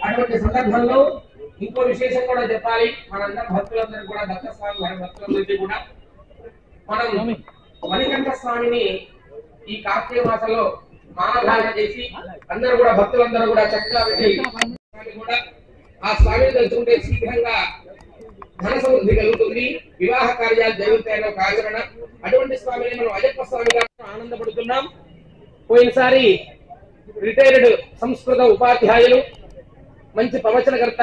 అటువంటి సందర్భంలో ఇంకో విశేషం కూడా చెప్పాలి. మనందరం భక్తులందరూ కూడా దత్త స్వామి వారి భక్తులందరికీ కూడా మనం మణికంఠ స్వామిని ఈ కార్తీక మాసంలో మానధారణ చేసి అందరూ కూడా భక్తులందరూ కూడా చక్కగా పెట్టి కూడా ఆ స్వామిని తెలుసుకుంటే శీఘ్రంగా ధన సమృద్ధి కలుగుతుంది, వివాహ కార్యాలు జరుగుతాయని ఒక ఆచరణ. అటువంటి స్వామిని మనం అయ్యప్ప స్వామిగా ఆనందపడుతున్నాం. పోయినసారి రిటైర్డ్ సంస్కృత ఉపాధ్యాయులు మంచి ప్రవచనకర్త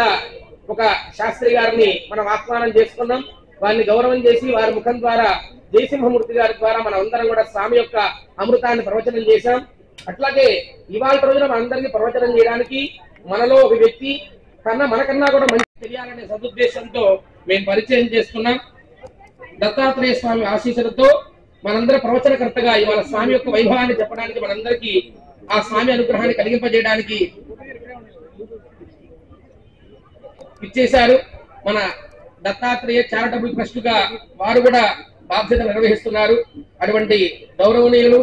ఒక శాస్త్రి గారిని మనం ఆహ్వానం చేసుకున్నాం. వారిని గౌరవం చేసి వారి ముఖం ద్వారా జయసింహమూర్తి గారి ద్వారా మనం అందరం కూడా స్వామి యొక్క అమృతాన్ని ప్రవచనం చేశాం. అట్లాగే ఇవాళ రోజున మనందరికీ ప్రవచనం చేయడానికి మనలో ఒక వ్యక్తి మనకన్నా కూడా మంచి తెలియాలనే సదుద్దేశంతో మేము పరిచయం చేస్తున్నాం. దత్తాత్రేయ స్వామి ఆశీస్సులతో మనందరి ప్రవచనకర్తగా ఇవాళ స్వామి యొక్క వైభవాన్ని చెప్పడానికి మనందరికీ ఆ స్వామి అనుగ్రహాన్ని కలిగింపజేయడానికి ఇచ్చేశారు. మన దత్తాత్రేయ చారిటబుల్ ట్రస్ట్ గా వారు కూడా బాధ్యత నిర్వహిస్తున్నారు. అటువంటి గౌరవనీయులు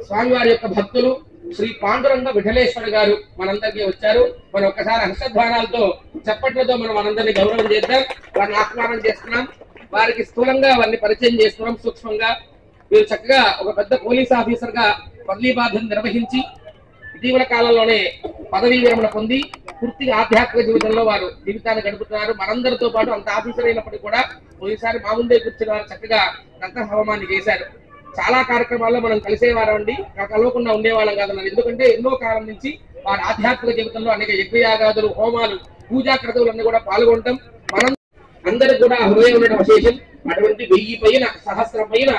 స్వామివారి యొక్క భక్తులు శ్రీ పాండురంగ విఠలేశ్వర గారు మనందరికీ వచ్చారు. మనం ఒక్కసారి హర్షధ్వానాలతో చప్పట్లతో మనం మనందరినీ గౌరవం చేద్దాం. వారిని ఆహ్వానం చేస్తున్నాం. వారికి స్థూలంగా వారిని పరిచయం చేస్తున్నాం. సూక్ష్మంగా వీరు చక్కగా ఒక పెద్ద పోలీస్ ఆఫీసర్ గా పదవీ బాధ్యత నిర్వహించి ఇటీవల కాలంలోనే పదవీ విరమణ పొంది పూర్తిగా ఆధ్యాత్మిక జీవితంలో వారు జీవితాన్ని గడుపుతున్నారు. మనందరితో పాటు అంత ఆఫీసర్ అయినప్పటికీ కూడా ఈసారి మా ముందే కూర్చుని వారు చక్కగా రక్త హోమాన్ని చేశారు. చాలా కార్యక్రమాల్లో మనం కలిసేవారం అండి, కలవకుండా ఉండేవాళ్ళం కాదన్నారు. ఎందుకంటే ఎన్నో కాలం నుంచి వారి ఆధ్యాత్మిక జీవితంలో అనేక యజ్ఞయాగాదులు, హోమాలు, పూజా క్రతువులన్నీ కూడా పాల్గొనడం మనం అందరికి కూడా హృదయం ఉండడం విశేషం. అటువంటి 1000 పైన, సహస్రం పైన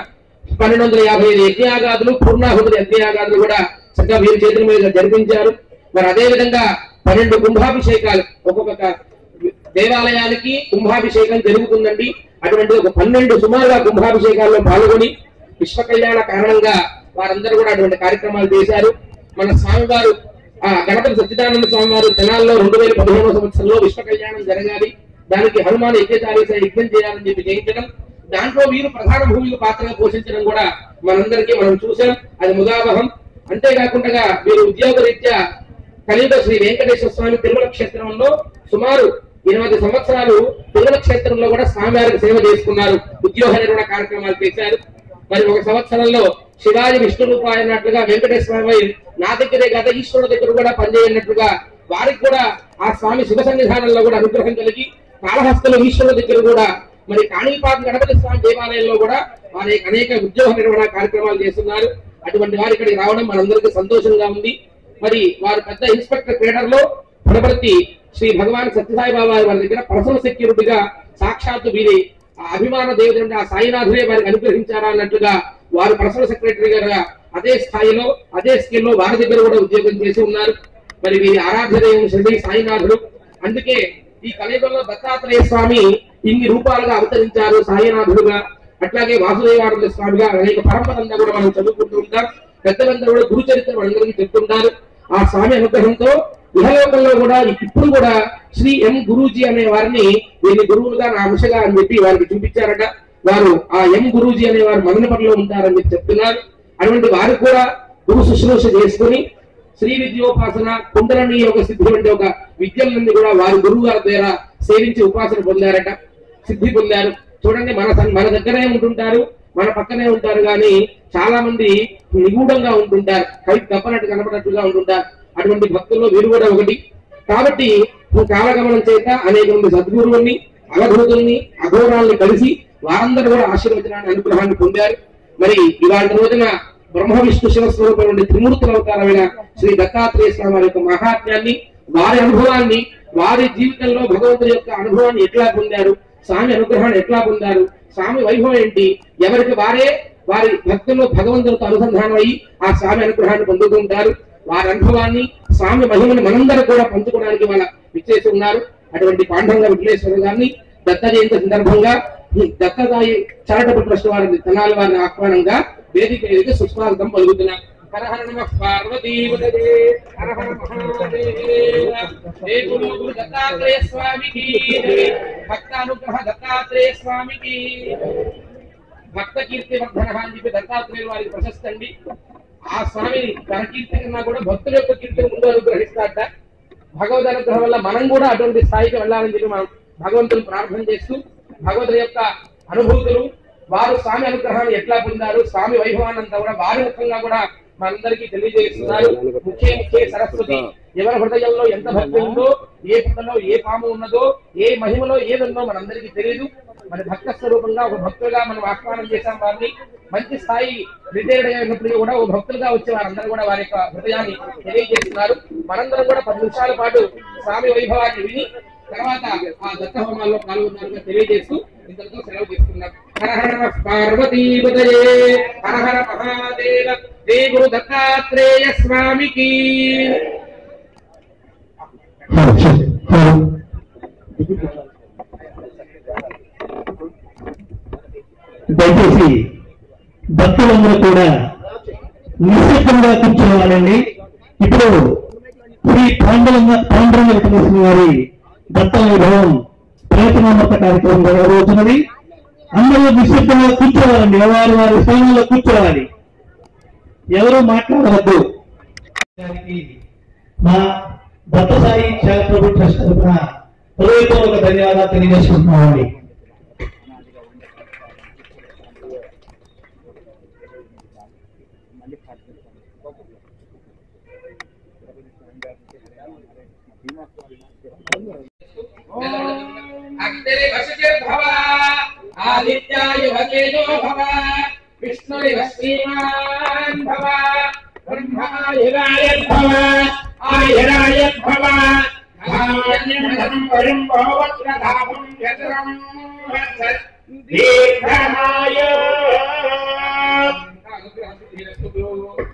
1255 యజ్ఞయాగాదులు, పూర్ణాహుతుల యజ్ఞయాగాదులు కూడా చక్కగా వీరి చేతుల మీద జరిపించారు. మరి అదే విధంగా 12 కుంభాభిషేకాలు ఒక్కొక్క దేవాలయానికి కుంభాభిషేకం జరుగుతుందండి. అటువంటి ఒక 12 సుమారుగా కుంభాభిషేకాల్లో పాల్గొని విశ్వ కళ్యాణ కారణంగా వారందరూ కూడా అటువంటి కార్యక్రమాలు చేశారు. మన స్వామివారు గణపతి సచ్చిదానంద స్వామివారు జనాల్లో 2015వ సంవత్సరంలో విశ్వ కళ్యాణం జరగాలి, దానికి హనుమాన్ యజ్ఞచారీస యజ్ఞం చేయాలని చెప్పి చేయించడం, దాంట్లో వీరు ప్రధాన భూమిక పాత్రగా పోషించడం కూడా మనందరికీ మనం చూసాం. అది ముదావహం. అంతేకాకుండా వీరు ఉద్యోగరీత్యా కలియుగ శ్రీ వెంకటేశ్వర స్వామి తిరుమల క్షేత్రంలో సుమారు 8 సంవత్సరాలు తిరుమల క్షేత్రంలో కూడా స్వామివారికి సేవ చేసుకున్నారు. ఉద్యోగ నిర్వహణ కార్యక్రమాలు చేశారు. మరి ఒక సంవత్సరంలో శివాజీ విష్ణు రూపాయ అన్నట్లుగా వెంకటేశ్వర స్వామి నా దగ్గరే కాదు ఈశ్వరుడు దగ్గర కూడా పనిచేయనట్లుగా వారికి కూడా ఆ స్వామి శివ సన్నిధానంలో కూడా అనుగ్రహం కలిగి కాళహస్తిలో ఈశ్వరుడు దగ్గర కూడా మరి కాణిపాక గణపతి స్వామి దేవాలయంలో కూడా వారి అనేక ఉద్యోగ నిర్వహణ కార్యక్రమాలు చేస్తున్నారు. అటువంటి వారు ఇక్కడికి రావడం మనందరికీ సంతోషంగా ఉంది. మరి వారు పెద్ద ఇన్స్పెక్టర్ కేడర్ లో పునపర్తి శ్రీ భగవాన్ సత్యసాయి బాబా వారి దగ్గర పర్సనల్ సెక్యూరిటీగా సాక్షాత్తు వీరి అభిమాన దేవుడు ఆ సాయినాథులే వారికి అనుగ్రహించారా అన్నట్లుగా వారు పర్సనల్ సెక్రటరీ గారుగా అదే స్థాయిలో అదే స్కిల్లో వారి దగ్గర కూడా ఉద్యోగం చేసి ఉన్నారు. మరి వీరి ఆరాధ్య దైవం శ్రీ సాయినాథుడు. అందుకే ఈ కలియుగంలో దత్తాత్రేయ స్వామి ఇన్ని రూపాలుగా అవతరించారు, సాయినాథుడుగా. అట్లాగే వాసుదేవానంద స్వామిగా అనేక పరంపరంగా కూడా మనం చదువుకుంటూ ఉంటాం. పెద్దలందరూ కూడా గురు చరిత్ర మనందరికీ చెప్తుంటారు. ఆ స్వామి అనుగ్రహంతో ఇహలోకంలో కూడా ఇప్పుడు కూడా శ్రీ ఎం గురూజీ అనే వారిని వీరిని గురువులుగా నా అంశగా అని చెప్పి వారికి చూపించారట. వారు ఆ ఎం గురూజీ అనే వారు మదనపల్లిలో ఉంటారని చెప్పి చెప్తున్నారు. అటువంటి వారు కూడా గురు శుశ్రూష చేసుకుని శ్రీ విద్యోపాసన, కుండలని యోగ సిద్ధి వంటి ఒక విద్యలన్నీ కూడా వారి గురువు గారి ద్వారా సేవించి ఉపాసన పొందారట, సిద్ధి పొందారు. చూడండి, మన దగ్గరే ఉంటుంటారు, మన పక్కనే ఉంటారు, కానీ చాలా మంది నిగూఢంగా ఉంటుంటారు, కవి తప్పనట్టు కనపడట్టుగా ఉంటుంటారు. అటువంటి భక్తుల్లో వీరు కూడా ఒకటి. కాబట్టి కాలగమనం చేత అనేక మంది సద్గురువుల్ని, అవధూతుల్ని, అఘోరాల్ని కలిసి వారందరూ కూడా ఆశీర్వచనాన్ని, అనుగ్రహాన్ని పొందారు. మరి ఇవాళ రోజున బ్రహ్మ విష్ణు శివస్వరూపమైన త్రిమూర్తుల అవతారమైన శ్రీ దత్తాత్రేయ స్వామి వారి యొక్క మహాత్మ్యాన్ని, వారి అనుభవాన్ని, వారి జీవితంలో భగవంతుడి యొక్క అనుభవాన్ని ఎట్లా పొందారు, స్వామి అనుగ్రహాన్ని ఎట్లా పొందారు, స్వామి వైభవం ఏంటి, ఎవరికి వారే వారి భక్తుల్లో భగవంతుడితో అనుసంధానం అయ్యి ఆ స్వామి అనుగ్రహాన్ని పొందుతుంటారు. వారి అనుభవాన్ని, స్వామి మహిమను మనందరూ కూడా పంచుకోవడానికి వాళ్ళ విచ్చేసి ఉన్నారు. అటువంటి పాండురంగ విఠలేశ్వర గారిని దత్త జయంతి సందర్భంగా దత్తదాయి చారిటబుల్ ట్రస్ట్ వారిని తెనాలి వారిని ఆహ్వానంగా వేదిక మీదకి సుస్వాగతం పలుకుతున్నారు. హర హర నమః పార్వతీపతయే హర హర మహాదేవ. జై గురు గురు దత్తాత్రేయ స్వామికి, భక్తానుగ్రహ దత్తాత్రేయ స్వామికి. భక్త కీర్తి వర్ధన అని చెప్పి దత్తాత్రేయ వారికి ప్రశస్తి అండి. ఆ స్వామి తన కీర్తి కన్నా కూడా భక్తుల యొక్క కీర్తిని ముందు అనుగ్రహిస్తాడట. భగవద్ అనుగ్రహం వల్ల మనం కూడా అటువంటి స్థాయికి వెళ్ళాలని చెప్పి మనం భగవంతుని ప్రార్థన చేస్తూ భగవతుల యొక్క అనుభూతులు, వారు స్వామి అనుగ్రహాన్ని ఎట్లా పొందారు, స్వామి వైభవాన్ని అంతా కూడా వారి ముఖంగా కూడా మనందరికీ తెలియజేస్తున్నారు. ముఖ్య సరస్వతి ఎవరి హృదయంలో ఎంత భక్తి ఉందో, ఏ పుట్టలో ఏ పాము ఉన్నదో, ఏ మహిమలో ఏదుందో మనందరికీ తెలియదు. మరి భక్త స్వరూపంగా ఒక భక్తులుగా మనం ఆహ్వానం చేశాం వారిని. మంచి స్థాయి రిటైర్డ్ అయినప్పటికీ కూడా ఓ భక్తులుగా వచ్చే వారందరూ కూడా వారి యొక్క హృదయాన్ని తెలియజేస్తున్నారు. మనందరం కూడా 10 నిమిషాల పాటు స్వామి వైభవాన్ని విని తర్వాత ఆ దత్త హోమాల్లో పాల్గొన్నారుగా తెలియజేస్తూ ఇంతటితో సెలవు తీసుకున్నాం. హర హర నమః పార్వతీపతయే హర హర మహాదేవ. జై గురు దత్తాత్రేయ స్వామికి. దయచేసి భక్తులందరూ కూడా నిశ్శబ్దంగా కూర్చోవాలండి. ఇప్పుడు శ్రీ పాండురంగ విఠలేశ్వర వారి దత్త వైభవం ప్రయత్నోన్నత కార్యక్రమం జరగబోతున్నది. అందరూ నిశ్శబ్దంగా కూర్చోవాలండి, వారి స్థానంలో కూర్చోవాలి, ఎవరూ మాట్లాడవద్దు. మా దత్తసాయి చారిటబుల్ ట్రస్ట్ తరఫున హృదయపూర్వక ధన్యవాదాలు తెలియజేసుకుంటున్నామండి. అగ్నిరి వశిర్భవ ఆదిత్యాయ వకేజో భవ విష్ణురి శ్రీమాన్ భవ బ్రహ్మాయురాయ భవ ఆయురాయ భవ ధాన్యం వరం భవత్రధాపం యతరం దీర్ఘమాయ.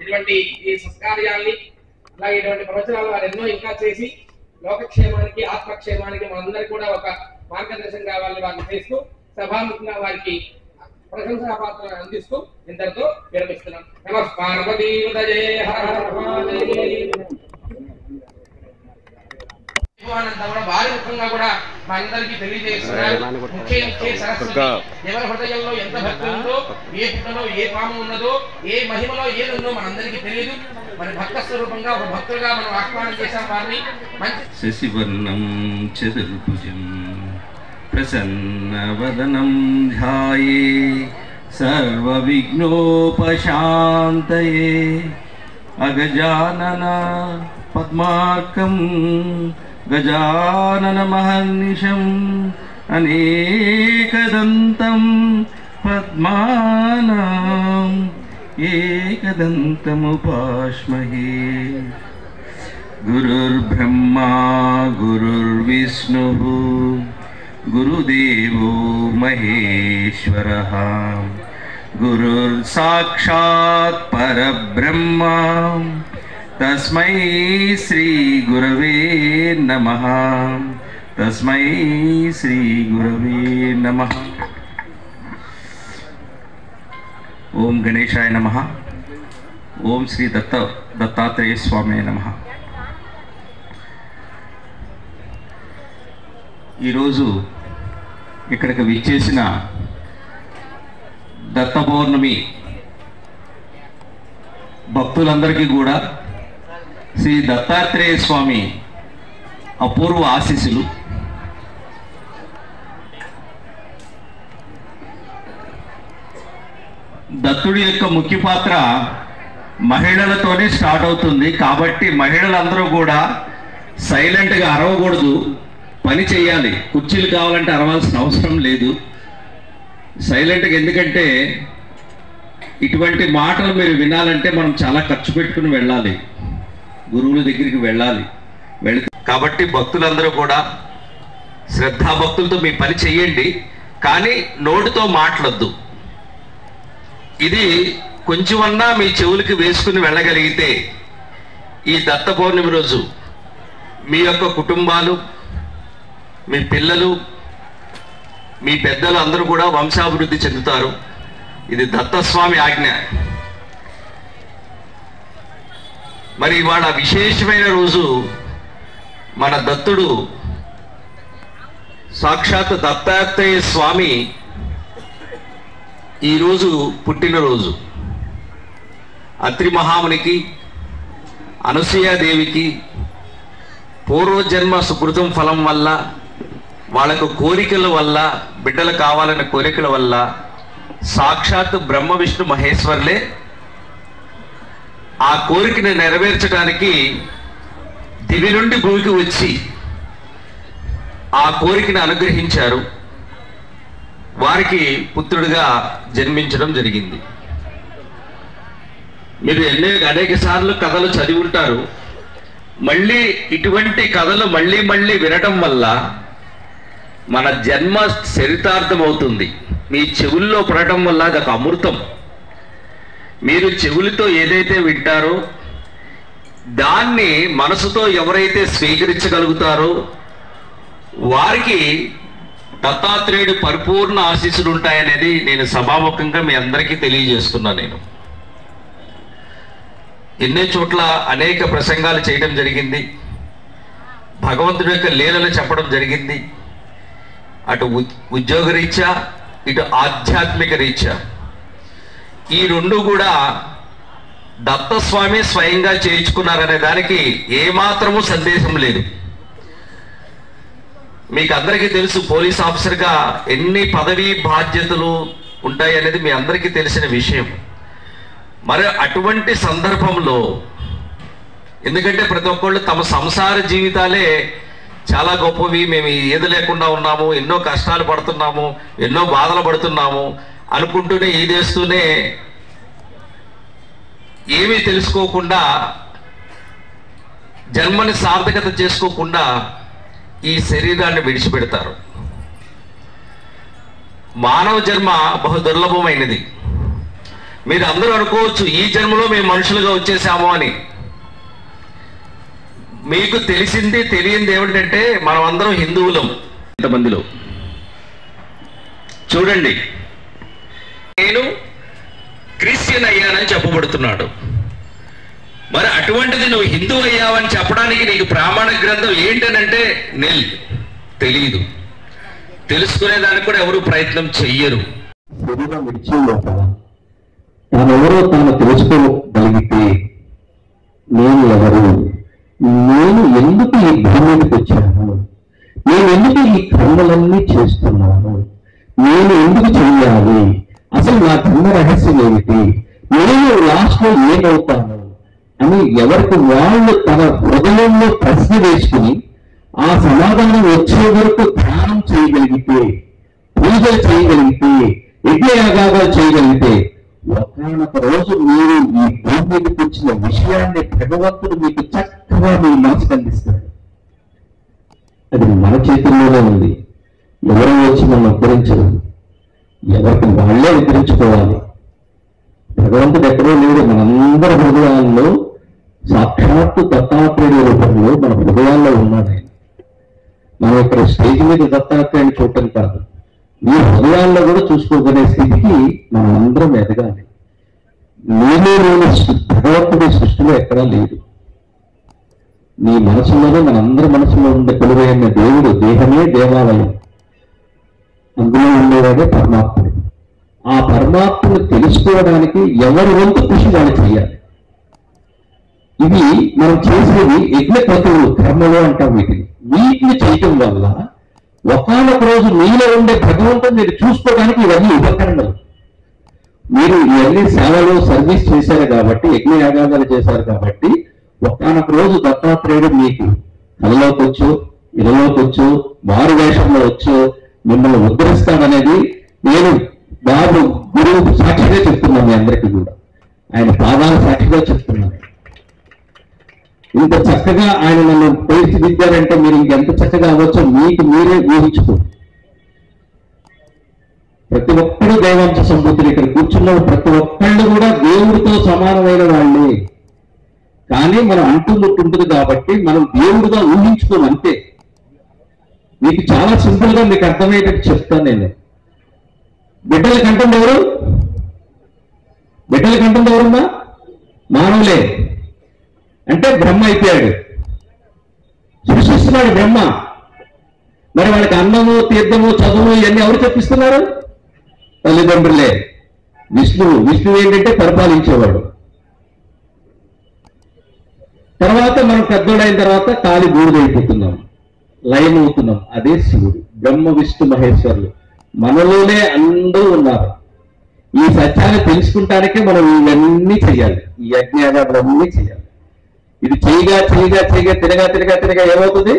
ఇటువంటి ఈ సంస్కార్యాల్ని అలాగే ఇటువంటి ప్రవచనాలు వారు ఎన్నో ఇంకా చేసి లోకక్షేమానికి ఆత్మక్షేమానికి మనందరికీ కూడా ఒక మార్గదర్శనం కావాలని వారిని చేస్తూ సభాముఖంగా వారికి ప్రశంసా పాత్రను అందిస్తూ ఇంతటితో విరమిస్తున్నాం. నమః పార్వతీపతయే హర హర మహాదేవ. వారి ముఖంగా కూడా మా అందరికీ తెలియజేస్తున్నారు. ముఖ్య సరస్వతి ఎవరి హృదయంలో ఎంత భక్తి ఉందో, ఏ పుట్టలో ఏ పాము ఉన్నదో, ఏ మహిమలో ఏదుందో మనందరికీ తెలియదు. మరి భక్త స్వరూపంగా ఒక భక్తులుగా మనం ఆహ్వానం చేశాం వారిని. శశివర్ణం చతుర్భుజం ప్రసన్నవదనం ధ్యాయే సర్వవిఘ్నోపశాంతయే అగజానన పద్మార్కం గజానన మహర్నిశం అనేకదంతం పద్మానాం ఏకదంతముపాస్మహే. గురుర్బ్రహ్మా గురుర్విష్ణుః గురుదేవో మహేశ్వరః గురుర్సాక్షాత్ పరబ్రహ్మ తస్మై శ్రీ గురవే నమః. తస్మై శ్రీ గురవే నమః. ఓం గణేశాయ నమః. ఓం శ్రీ దత్తాత్రేయ స్వామి నమః. ఈరోజు ఇక్కడికి విచ్చేసిన దత్త పౌర్ణమి భక్తులందరికీ కూడా శ్రీ దత్తాత్రేయ స్వామి అపూర్వ ఆశీస్సులు. దత్తుడి యొక్క ముఖ్య పాత్ర మహిళలతోనే స్టార్ట్ అవుతుంది. కాబట్టి మహిళలందరూ కూడా సైలెంట్గా అరవకూడదు, పని చేయాలి. కుర్చీలు కావాలంటే అరవాల్సిన అవసరం లేదు, సైలెంట్గా. ఎందుకంటే ఇటువంటి మాటలు మీరు వినాలంటే మనం చాలా ఖర్చు పెట్టుకుని వెళ్ళాలి, గురువుల దగ్గరికి వెళ్ళాలి. కాబట్టి భక్తులందరూ కూడా శ్రద్ధాభక్తులతో మీ పని చెయ్యండి, కానీ నోటితో మాట్లాడద్దు. ఇది కొంచెమన్నా మీ చెవులకి వేసుకుని వెళ్ళగలిగితే ఈ దత్త పౌర్ణమి రోజు మీ యొక్క కుటుంబాలు, మీ పిల్లలు, మీ పెద్దలు అందరూ కూడా వంశాభివృద్ధి చెందుతారు. ఇది దత్తస్వామి ఆజ్ఞ. మరి ఇవాళ విశేషమైన రోజు. మన దత్తుడు సాక్షాత్ దత్తాత్రేయ స్వామి ఈరోజు పుట్టినరోజు. అత్రి మహామునికి, అనసూయాదేవికి పూర్వజన్మ సుకృతం ఫలం వల్ల, వాళ్ళకు కోరికల వల్ల, బిడ్డలు కావాలనే కోరికల వల్ల సాక్షాత్ బ్రహ్మ విష్ణు మహేశ్వర్లే ఆ కోరికని నెరవేర్చడానికి దివి నుండి భూమికి వచ్చి ఆ కోరికను అనుగ్రహించారు. వారికి పుత్రుడిగా జన్మించడం జరిగింది. మీరు అనేక సార్లు కథలు చదివి ఉంటారు. మళ్ళీ ఇటువంటి కథలు మళ్ళీ మళ్ళీ వినటం వల్ల మన జన్మ చరితార్థం అవుతుంది. మీ చెవుల్లో పడటం వల్ల అదొక అమృతం. మీరు చెవులతో ఏదైతే వింటారో దాన్ని మనసుతో ఎవరైతే స్వీకరించగలుగుతారో వారికి దత్తాత్రేయుడు పరిపూర్ణ ఆశీస్సులు ఉంటాయనేది నేను సభాముఖంగా మీ అందరికీ తెలియజేస్తున్నాను. నేను ఎన్నో చోట్ల అనేక ప్రసంగాలు చేయడం జరిగింది. భగవంతుడి యొక్క లీలలు చెప్పడం జరిగింది. అటు ఉద్యోగ రీత్యా, ఇటు ఆధ్యాత్మిక రీత్యా. ఈ రెండు కూడా దత్తస్వామి స్వయంగా చేయించుకున్నారనే దానికి ఏమాత్రము సందేశం లేదు. మీకు అందరికీ తెలుసు, పోలీస్ ఆఫీసర్గా ఎన్ని పదవీ బాధ్యతలు ఉంటాయి అనేది మీ అందరికీ తెలిసిన విషయం. మరి అటువంటి సందర్భంలో, ఎందుకంటే ప్రతి ఒక్కళ్ళు తమ సంసార జీవితాలే చాలా గొప్పవి, మేము ఏది లేకుండా ఉన్నాము, ఎన్నో కష్టాలు పడుతున్నాము, ఎన్నో బాధలు పడుతున్నాము అనుకుంటూనే ఈదేస్తూనే ఏమీ తెలుసుకోకుండా, జన్మని సార్థకత చేసుకోకుండా ఈ శరీరాన్ని విడిచిపెడతారు. మానవ జన్మ బహు దుర్లభమైనది. మీరు అందరూ అనుకోవచ్చు ఈ జన్మలో మేము మనుషులుగా వచ్చేసాము అని. మీకు తెలిసింది తెలియంది ఏమిటంటే మనం అందరం హిందువులం. ఇంతమందిలో చూడండి, నేను క్రిస్టియన్ అయ్యానని చెప్పబడుతున్నాడు. మరి అటువంటిది నువ్వు హిందూ అయ్యావని చెప్పడానికి నీకు ప్రామాణ గ్రంథం ఏంటనంటే తెలియదు. తెలుసుకునేదానికి కూడా ఎవరు ప్రయత్నం చెయ్యరు. శరీరం విడిచి లోపల తానెవరో తాను తెలుసుకోగలిగితే నేను ఎవరు, నేను ఎందుకు ఈ భూమికి వచ్చాను, నేను ఎందుకు ఈ కర్మలన్నీ చేస్తున్నాను, నేను ఎందుకు చెయ్యాలి, అసలు నా కర్మ రహస్యం ఏమిటి, నేను లాస్ట్ లో ఏమవుతాను అని ఎవరికి వాళ్ళు తన హృదయంలో ప్రశ్న వేసుకుని ఆ సమాధానం వచ్చే వరకు ధ్యానం చేయగలిగితే, పూజలు చేయగలిగితే, యజ్ఞయాగాలు చేయగలిగితే ఒకనొక రోజు మీరు ఈ భూమికి వచ్చిన విషయాన్ని భగవంతుడు మీకు చక్కగా మీ మనసుకు అందిస్తాడు. అది మన చేతుల్లోనే ఉంది. ఎవరో వచ్చి మనం ఉద్ధరించదు, ఎవరికి వాళ్లే ఉద్ధరించుకోవాలి. భగవంతుడు ఎక్కడో లేడు, మనందరి హృదయాల్లో సాక్షాత్తు దత్తాత్రేయుడి రూపంలో మన హృదయాల్లో ఉన్నాడు. మనం ఇక్కడ స్టేజ్ మీద దత్తాత్రేయుని చూడటం కాదు, మీ హృదయాల్లో కూడా చూసుకోగలిగే స్థితికి మనం అందరం ఎదగాలి. నేను భగవంతుడి సృష్టిలో ఎక్కడా లేదు. నీ మనసులోనే, మనందరి మనసులో ఉండే కొలువైన దేవుడు, దేహమే దేవాలయం, అందులో ఉండేవాడే పరమాత్ముడు. ఆ పరమాత్మను తెలుసుకోవడానికి ఎవరి వంతు కృషి వాళ్ళు చేయాలి. ఇవి మనం చేసేది యజ్ఞక్రతువులు, కర్మలు అంటాం. వీటిని చేయటం వల్ల ఒకానొక రోజు మీలో ఉండే భగవంతుని మీరు చూసుకోవడానికి ఇవన్నీ ఉపకరణలు. మీరు ఇవన్నీ సేవలు సర్వీస్ చేశారు కాబట్టి, యజ్ఞయాగాలు చేశారు కాబట్టి ఒకానొక రోజు దత్తాత్రేయుడు మీకు కళలోకి వచ్చు, ఇళ్ళలోకి వచ్చు, మారు వేషంలో వచ్చు మిమ్మల్ని ఉద్ధరిస్తాడనేది నేను బాబు గురువు సాక్షిగా చెప్తున్నాను. మీ అందరికీ కూడా ఆయన పాదాల సాక్షిగా చెప్తున్నాను. ఇంత చక్కగా ఆయన నన్ను తీర్చిదిద్దారంటే మీరు ఇంకెంత చక్కగా అవ్వచ్చో మీకు మీరే ఊహించుకోండి. ప్రతి ఒక్కరు దైవాంశ సంబూతులు. ఇక్కడ కూర్చున్న ప్రతి ఒక్కళ్ళు కూడా దేవుడితో సమానమైన వాళ్ళే. కానీ మనం అంటున్నట్టుంటుంది కాబట్టి మనం దేవుడిగా ఊహించుకోం అంతే. మీకు చాలా సింపుల్ గా మీకు అర్థమయ్యేటట్టు చెప్తాను నేను. బిడ్డల కంఠం ఎవరు? బిడ్డల కంఠం ఎవరుందా? మానవులే. అంటే బ్రహ్మ అయిపోయాడు, సృష్టిస్తున్నాడు బ్రహ్మ. మరి వాళ్ళకి అన్నము, తీర్థము, చదువు ఇవన్నీ ఎవరు చెప్పిస్తున్నారు? తల్లిదండ్రులే. విష్ణువు ఏంటంటే పరిపాలించేవాడు. తర్వాత మనం పెద్దోడైన తర్వాత కాలి బూడిదైపోతున్నాం, లయం అవుతున్నాం. అదే శివుడు. బ్రహ్మ విష్ణు మహేశ్వరులు మనలోనే అందరూ ఉన్నారు. ఈ సత్యాన్ని తెలుసుకుంటానికే మనం ఇవన్నీ చేయాలి, ఈ యజ్ఞాగాలన్నీ చేయాలి. ఇది చేయగా చేయగా చేయగా తిరగా ఏమవుతుంది?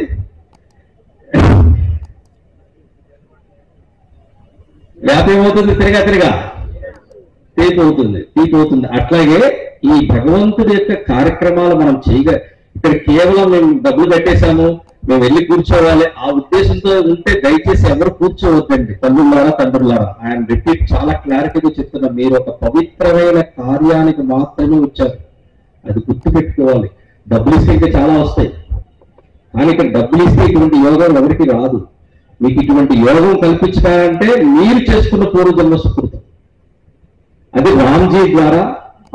వేప ఏమవుతుంది? తిరగా తీపి అవుతుంది. అట్లాగే ఈ భగవంతుడి యొక్క కార్యక్రమాలు మనం చేయగా, ఇక్కడ కేవలం మేము డబ్బులు కట్టేశాము, మేము వెళ్ళి కూర్చోవాలి ఆ ఉద్దేశంతో ఉంటే దయచేసి ఎవరు కూర్చోవద్దండి. తండ్రులారా ఆయన రిపీట్ చాలా క్లారిటీగా చెప్తున్నా. మీరు ఒక పవిత్రమైన కార్యానికి మాత్రమే వచ్చారు, అది గుర్తు పెట్టుకోవాలి. డబ్బులు ఇస్తే ఇంకా చాలా వస్తాయి, కానీ ఇక్కడ డబ్బులు ఇస్తే ఇటువంటి యోగం ఎవరికి రాదు. మీకు ఇటువంటి యోగం కల్పించడాలంటే మీరు చేసుకున్న పూర్వజన్మ సుకృతం. అది రామ్జీ ద్వారా,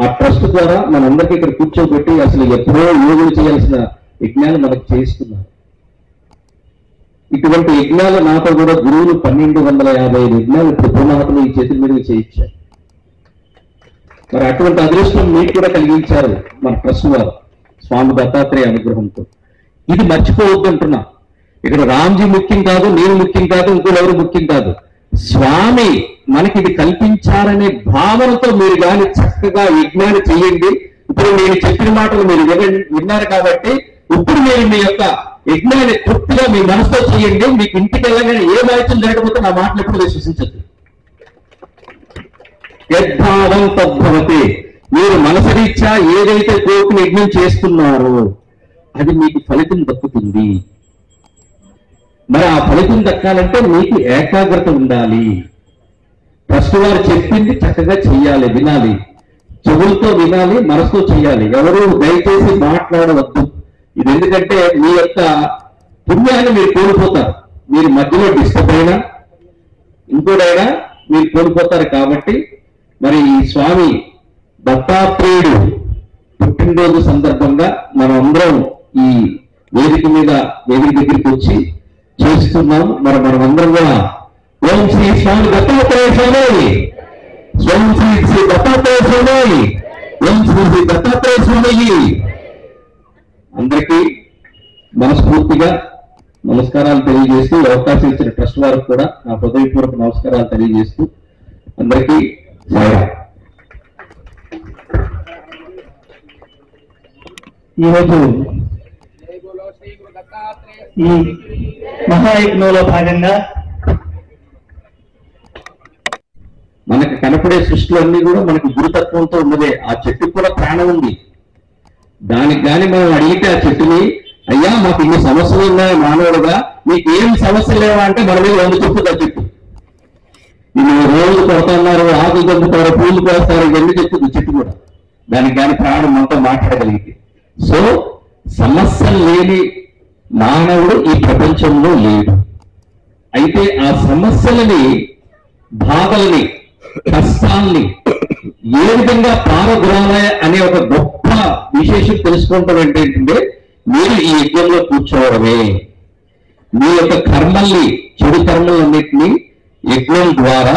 ఆ ట్రస్ట్ ద్వారా మనందరికీ ఇక్కడ కూర్చోబెట్టి అసలు ఎప్పుడో యోగులు చేయాల్సిన యజ్ఞాలు మనకు చేయిస్తున్నారు. ఇటువంటి యజ్ఞాలు నాతో కూడా గురువులు 1255 యజ్ఞాలు ఇప్పుడు పునాతులు ఈ చేతుల మీద చేయించారు. మరి అటువంటి అదృష్టం మీకు కూడా కలిగించారు మన ట్రస్ట్ వారు స్వామి దత్తాత్రేయ అనుగ్రహంతో. ఇది మర్చిపోవద్దు అంటున్నా. ఇక్కడ రామ్జీ ముఖ్యం కాదు, నేను ముఖ్యం కాదు, ఇంకోరెవరు ముఖ్యం కాదు. స్వామి మనకి ఇది కల్పించారనే భావనతో మీరు కానీ చక్కగా యజ్ఞాన్ని చేయండి. ఇప్పుడు నేను చెప్పిన మాటలు మీరు విన్నారు కాబట్టి ఇప్పుడు మీరు మీ యొక్క యజ్ఞాన్ని తృప్తిగా మీ మనసుతో చేయండి. మీకు ఇంటికి వెళ్ళగానే ఏ వాయిద్యం జరగకపోతే నా మాటలు ఎప్పుడు విశ్వసించద్దు. యద్భావం తద్భవతి. మీరు మనసరీత్యా ఏదైతే కోరుకుని యజ్ఞం చేస్తున్నారో అది మీకు ఫలితం దక్కుతుంది. మరి ఆ ఫలితం దక్కాలంటే మీకు ఏకాగ్రత ఉండాలి. ట్రస్ట్ వారు చెప్పింది చక్కగా చెయ్యాలి, వినాలి, చెవులతో వినాలి, మనసుతో చెయ్యాలి. ఎవరు దయచేసి మాట్లాడవద్దు. ఇది ఎందుకంటే మీ యొక్క పుణ్యాన్ని మీరు కోల్పోతారు. మీరు మధ్యలో డిస్టర్బ్ అయినా ఇంకోటైనా మీరు కోల్పోతారు. కాబట్టి మరి ఈ స్వామి దత్తాత్రేయుడు పుట్టినరోజు సందర్భంగా మనం అందరం ఈ వేదిక దగ్గరికి వచ్చి చేస్తున్నాం. మరి మనం అందరం కూడా ఓం శ్రీ స్వామి దత్తాత్రేయ స్వామి, ఓం శ్రీ దత్తాత్రేయ స్వామి, ఓం శ్రీ దత్తాత్రేయ స్వామి. అందరికీ మనస్ఫూర్తిగా నమస్కారాలు తెలియజేస్తూ అవకాశం ఇచ్చిన ట్రస్ట్ వారికి కూడా నా హృదయపూర్వక నమస్కారాలు తెలియజేస్తూ అందరికీ సాయం. ఈరోజు ఈ మహాయజ్ఞంలో భాగంగా మనకు కనపడే సృష్టిలో అన్ని కూడా మనకు గురుతత్వంతో ఉన్నదే. ఆ చెట్టుకు కూడా ప్రాణం ఉంది. దానికి కానీ మనం అడిగితే ఆ చెట్టుని, అయ్యా మాకు ఇన్ని సమస్యలు ఉన్నాయి మానవుడుగా, మీకు ఏం సమస్యలు లేవా అంటే మన మీద 100 చెప్పుతుంది ఆ చెట్టు. ఇన్ని రోజులు కొడుతున్నారు, ఆకులు చంపుతారు, పూలు కోస్తారు, ఇవన్నీ చెప్తుంది చెట్టు కూడా. దానికి కానీ ప్రాణం మనతో మాట్లాడగలిగితే. సో సమస్యలు లేని మానవుడు ఈ ప్రపంచంలో లేడు. అయితే ఆ సమస్యలని, బాధల్ని, కష్టాల్ని ఏ విధంగా పారద్రోలాయ అనే ఒక గొప్ప విశేషం తెలుసుకోవటం ఏంటంటే మీరు ఈ యజ్ఞంలో కూర్చోవడమే. మీ యొక్క కర్మల్ని, చెడు కర్మలన్నింటినీ యజ్ఞం ద్వారా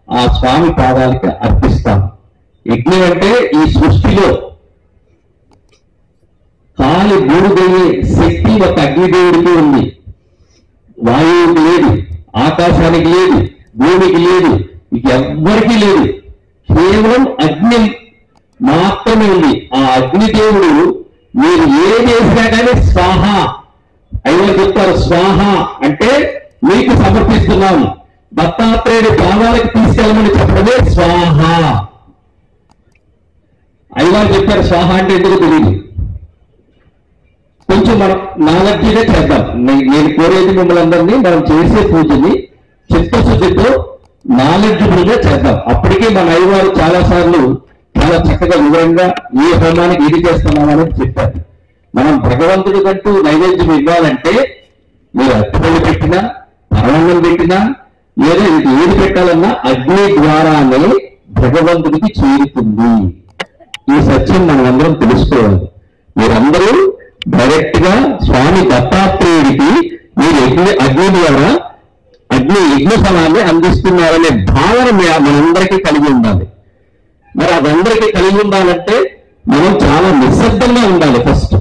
ఆ స్వామి పాదాలకి అర్పిస్తాం. యజ్ఞం అంటే ఈ సృష్టిలో కాలి బూడిదయ్యే శక్తి ఒక అగ్నిదేవుడికి ఉంది. వాయువుకి లేదు, ఆకాశానికి లేదు, భూమికి లేదు, ఇక ఎవ్వరికీ లేదు. కేవలం అగ్ని మాత్రమే ఉంది. ఆ అగ్నిదేవుడు మీరు ఏ చేసినా కానీ స్వాహ అయ్యో చెప్తారు. స్వాహ అంటే మీకు సమర్పిస్తున్నాము, దత్తాత్రేయుడి పాదాలకు తీసుకెళ్ళమని చెప్పడమే స్వాహ. అయ్యవారు చెప్పారు స్వాహ అంటే ఎందుకు తెలియదు. కొంచెం మనం నాలెడ్జీగా చేద్దాం. నేను కోరేది మిమ్మల్ని అందరినీ మనం చేసే పూజని చిత్తశుద్ధితో నాలెడ్జబుల్ గా చేద్దాం. అప్పటికే మన అయ్యవారు చాలా సార్లు చాలా చక్కగా వివరంగా ఏ హోమానికి ఏది చేస్తున్నామని చెప్పారు. మనం భగవంతుడి కంటూ నైవేద్యం ఇవ్వాలంటే మీరు అట్టుపల్లి పెట్టినా, పరమాన్నం పెట్టినా, లేదా ఇది ఏది పెట్టాలన్నా అగ్ని ద్వారానే భగవంతుడికి చేరుతుంది. ఈ సత్యం మనం అందరం తెలుసుకోవాలి. మీరందరూ డైరెక్ట్ గా స్వామి దత్తాత్రేయుడికి మీరు అగ్ని ద్వారా యజ్ఞ ఫలాన్ని అందిస్తున్నారనే భావన మనందరికీ కలిగి ఉండాలి. మరి అదందరికీ కలిగి ఉండాలంటే మనం చాలా నిశ్శబ్దంగా ఉండాలి. First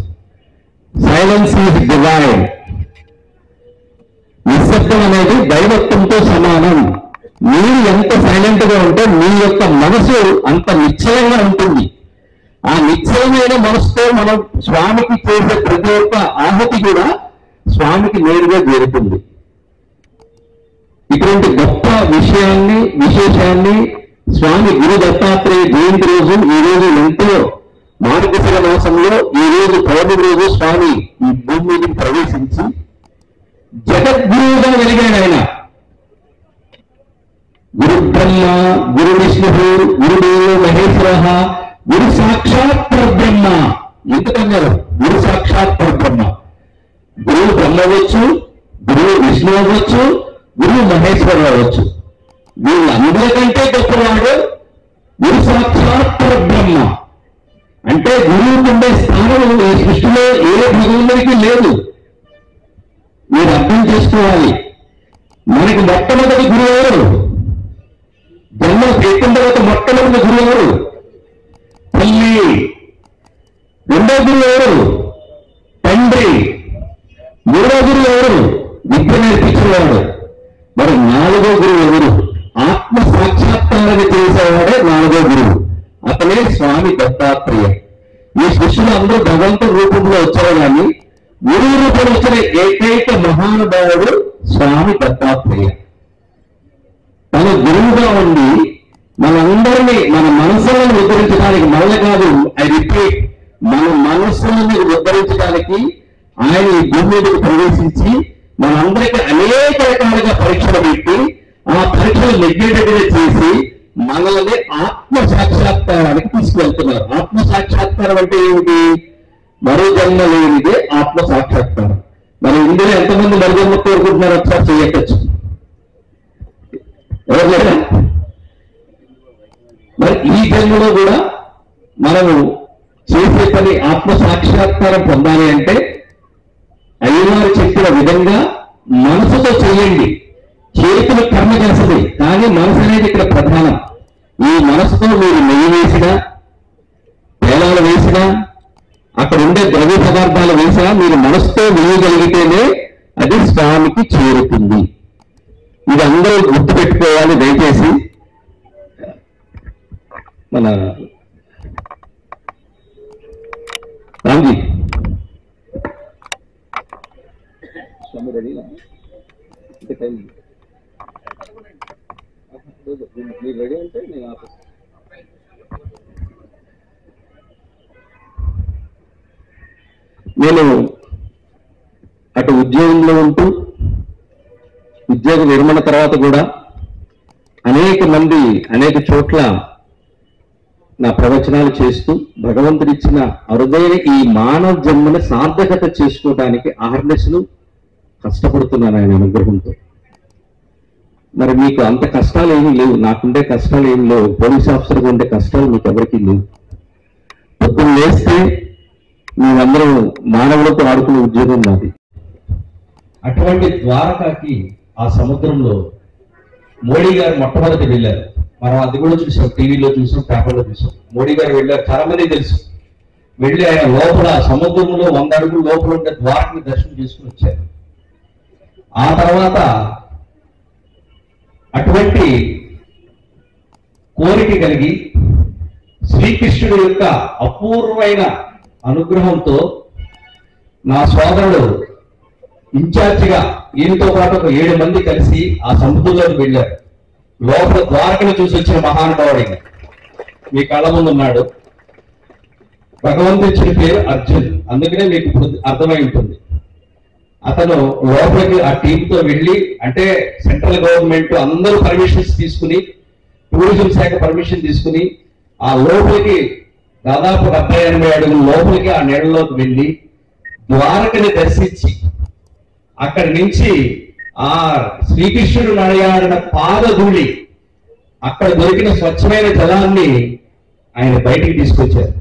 silence is divine. నిశ్శబ్దం అనేది దైవత్వంతో సమానం. మీరు ఎంత సైలెంట్ గా ఉంటే మీ యొక్క మనసు అంత నిశ్చయంగా ఉంటుంది. ఆ నిశ్చయమైన మనసుతో మనం స్వామికి చేసే ప్రతి ఒక్క ఆహుతి కూడా స్వామికి నేరుగా చేరుతుంది. ఇటువంటి గొప్ప విశేషాన్ని స్వామి గురు దత్తాత్రేయ జయంతి రోజు, ఈ రోజు ఎంతో మార్గశిర మాసంలో ఈ రోజు పౌర్ణమి రోజు స్వామి ఈ భూమి మీదకి ప్రవేశించి జగద్గురువుగా వెలిగాడు. ఆయన గురు బ్రహ్మ, గురు విష్ణు, గురుదేవో మహేశ్వర, గురు సాక్షాత్ పరబ్రహ్మ. ఎందుకన్నారు గురు సాక్షాత్ పరబ్రహ్మ? గురువు బ్రహ్మ అవ్వచ్చు, గురువు విష్ణు అవ్వచ్చు, గురువు మహేశ్వరుడు అవ్వచ్చు. వీళ్ళందరికంటే గొప్పవాడు గురు సాక్షాత్ పరబ్రహ్మ. అంటే గురువుకు ఉండే స్థానం ఈ సృష్టిలో ఏ భగవంతుడికి లేదు. మీరు అర్థం చేసుకోవాలి. మనకి మొట్టమొదటి గురువు ఎవరు? జన్మ పెట్టిన తర్వాత మొట్టమొదటి గురువు ఎవరు? గురువు ఎవరు? తండ్రి. మూడో గురువు ఎవరు? విద్య నేర్పించేవాడు. మరి నాలుగో గురువు ఎవరు? ఆత్మ సాక్షాత్కారాన్ని చేసేవాడే నాలుగో గురువు. అతనే స్వామి దత్తాత్రేయ. ఈ శిష్యులు అందరూ భగవంతుడి రూపంలో వచ్చారు, కానీ గురువు రూపంలో వచ్చిన ఏకైక మహానుభావుడు స్వామి దత్తాత్రేయ. తన గురువుగా ఉండి మనందరినీ మన మనసులను ఉద్ధరించడానికి, మళ్ళీ కాదు, ఐ రిపీట్, మన మనస్సులను ఉద్ధరించడానికి ఆయన ఈ భూమి మీదకి ప్రవేశించి మనందరికీ అనేక రకాలుగా పరీక్షలు పెట్టి ఆ పరీక్షలు నెగ్గేటట్టుగా చేసి మనల్ని ఆత్మ సాక్షాత్కారానికి తీసుకువెళ్తున్నారు. ఆత్మ సాక్షాత్కారం అంటే ఏమిటి? మరో జన్మ లేనిదే ఆత్మ సాక్షాత్కారం. మరి ఇందులో ఎంతమంది మరో జన్మ కోరుకుంటున్నారు? ఒకసారి చేయొచ్చు. ఎవరు లేదా? మరి ఈ జన్మలో కూడా మనము చేసే పని ఆత్మ సాక్షాత్కారం పొందాలి అంటే అయ్యవారు చెప్పిన విధంగా మనసుతో చేయండి. చేతులు కర్మ చేస్తుంది, కానీ మనసు అనేది ఇక్కడ ప్రధానం. ఈ మనసుతో మీరు నెయ్యి వేసినా, పేలాలు వేసినా, అక్కడ ఉండే ద్రవ్య పదార్థాలు వేసినా మీరు మనసుతో వేయగలిగితేనే అది స్వామికి చేరుతుంది. ఇది అందరూ గుర్తుపెట్టుకోవాలి దయచేసి. మన రామ్జీ స్వామి రెడీ మీరు రెడీ అంటే నేను అటు ఉద్యోగంలో ఉంటూ ఉద్యోగ విరమణ తర్వాత కూడా అనేక మంది అనేక చోట్ల నా ప్రవచనాలు చేస్తూ భగవంతుడిచ్చిన అరుదైన ఈ మానవ జన్మని సార్థకత చేసుకోవడానికి ఆహర్నిశలు కష్టపడుతున్నాను ఆయన అనుగ్రహంతో. మరి మీకు అంత కష్టాలు ఏమీ లేవు, నాకుండే కష్టాలు ఏమి లేవు, పోలీస్ ఆఫీసర్గా ఉండే కష్టాలు మీకు ఎవరికీ లేవు. పొద్దున్న లేస్తే మీరందరూ మానవులతో ఆడుకునే ఉద్యోగం నాది. అటువంటి ద్వారకాకి ఆ సముద్రంలో మోడీ గారు మొట్టమొదటి వెళ్ళారు. మనం అది కూడా చూసాం, టీవీలో చూసాం, పేపర్లో చూసాం. మోడీ గారు వెళ్ళారు, చాలా మంది తెలుసు. వెళ్ళి ఆయన లోపల సముద్రంలో 100 అడుగుల లోపల ఉండే ద్వారకని దర్శనం చేసుకుని వచ్చారు. ఆ తర్వాత అటువంటి కోరిక కలిగి శ్రీకృష్ణుడి యొక్క అపూర్వమైన అనుగ్రహంతో నా సోదరుడు ఇన్ఛార్జిగా ఈయనతో పాటు ఒక 7 మంది కలిసి ఆ సముద్రంలోకి వెళ్ళారు. లోపల ద్వారకను చూసి వచ్చిన మహానుభావుడిగా మీ కళ్ళ ముందు ఉన్నాడు. భగవంతుడి ఇచ్చిన పేరు అర్జున్, అందుకనే మీకు అర్థమై ఉంటుంది. అతను లోపలికి ఆ టీంతో వెళ్ళి, అంటే సెంట్రల్ గవర్నమెంట్ అందరూ పర్మిషన్స్ తీసుకుని, టూరిజం శాఖ పర్మిషన్ తీసుకుని ఆ లోపలికి దాదాపు 70-80 అడుగుల లోపలికి ఆ నీళ్ళలోకి వెళ్ళి ద్వారకని దర్శించి అక్కడి నుంచి ఆ శ్రీకృష్ణుడు నడయాడిన పాదధూళి, అక్కడ దొరికిన స్వచ్ఛమైన జలాన్ని ఆయన బయటికి తీసుకొచ్చారు.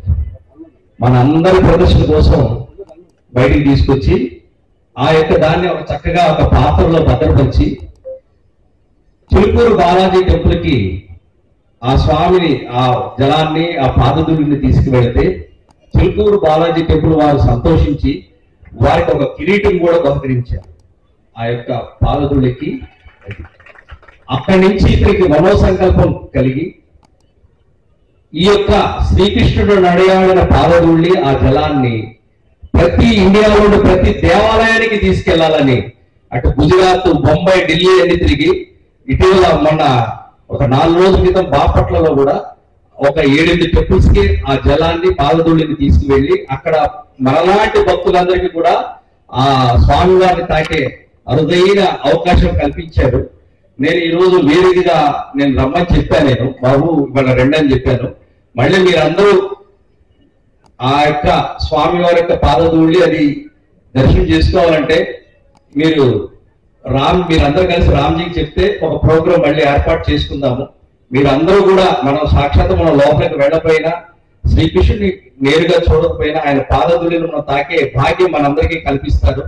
మన అందరి ప్రదర్శన కోసం బయటికి తీసుకొచ్చి ఆ యొక్క దాన్ని ఒక చక్కగా ఒక పాత్రలో భద్రపరిచి చిలుకూరు బాలాజీ టెంపుల్కి ఆ స్వామిని ఆ జలాన్ని ఆ పాదధూళిని తీసుకువెళితే చిలుకూరు బాలాజీ టెంపుల్ వారు సంతోషించి వారికి ఒక కిరీటం కూడా బహుకరించారు ఆ యొక్క పాదధూళికి. అక్కడి నుంచి ఇక్కడికి మనోసంకల్పం కలిగి ఈ యొక్క శ్రీకృష్ణుడు నడయాడిన పాదధూళి ఆ జలాన్ని ప్రతి ఇండియాలోని ప్రతి దేవాలయానికి తీసుకెళ్లాలని అటు గుజరాత్, బొంబాయి, ఢిల్లీ అన్ని తిరిగి, ఇటీవల మొన్న ఒక 4 రోజుల క్రితం బాపట్లలో కూడా ఒక 7-8 టెంపుల్స్ కి ఆ జలాన్ని పాదధూళిని తీసుకువెళ్ళి అక్కడ మనలాంటి భక్తులందరికీ కూడా ఆ స్వామివారిని తాకే అరుదైన అవకాశం కల్పించారు. నేను ఈ రోజు వేరేదిగా నేను రమ్మని చెప్పాను, నేను బాబు ఇవాళ రెండని చెప్పాను. మళ్ళీ మీరందరూ ఆ యొక్క స్వామివారి యొక్క పాదధూళి అది దర్శనం చేసుకోవాలంటే మీరందరూ కలిసి రామ్జీకి చెప్తే ఒక ప్రోగ్రాం మళ్ళీ ఏర్పాటు చేసుకుందాము. మీరందరూ కూడా మనం సాక్షాత్ మన లోపలికి వెళ్ళకపోయినా, శ్రీకృష్ణుని నేరుగా చూడకపోయినా ఆయన పాదధూళిని మనం తాకే భాగ్యం మనందరికీ కల్పిస్తారు.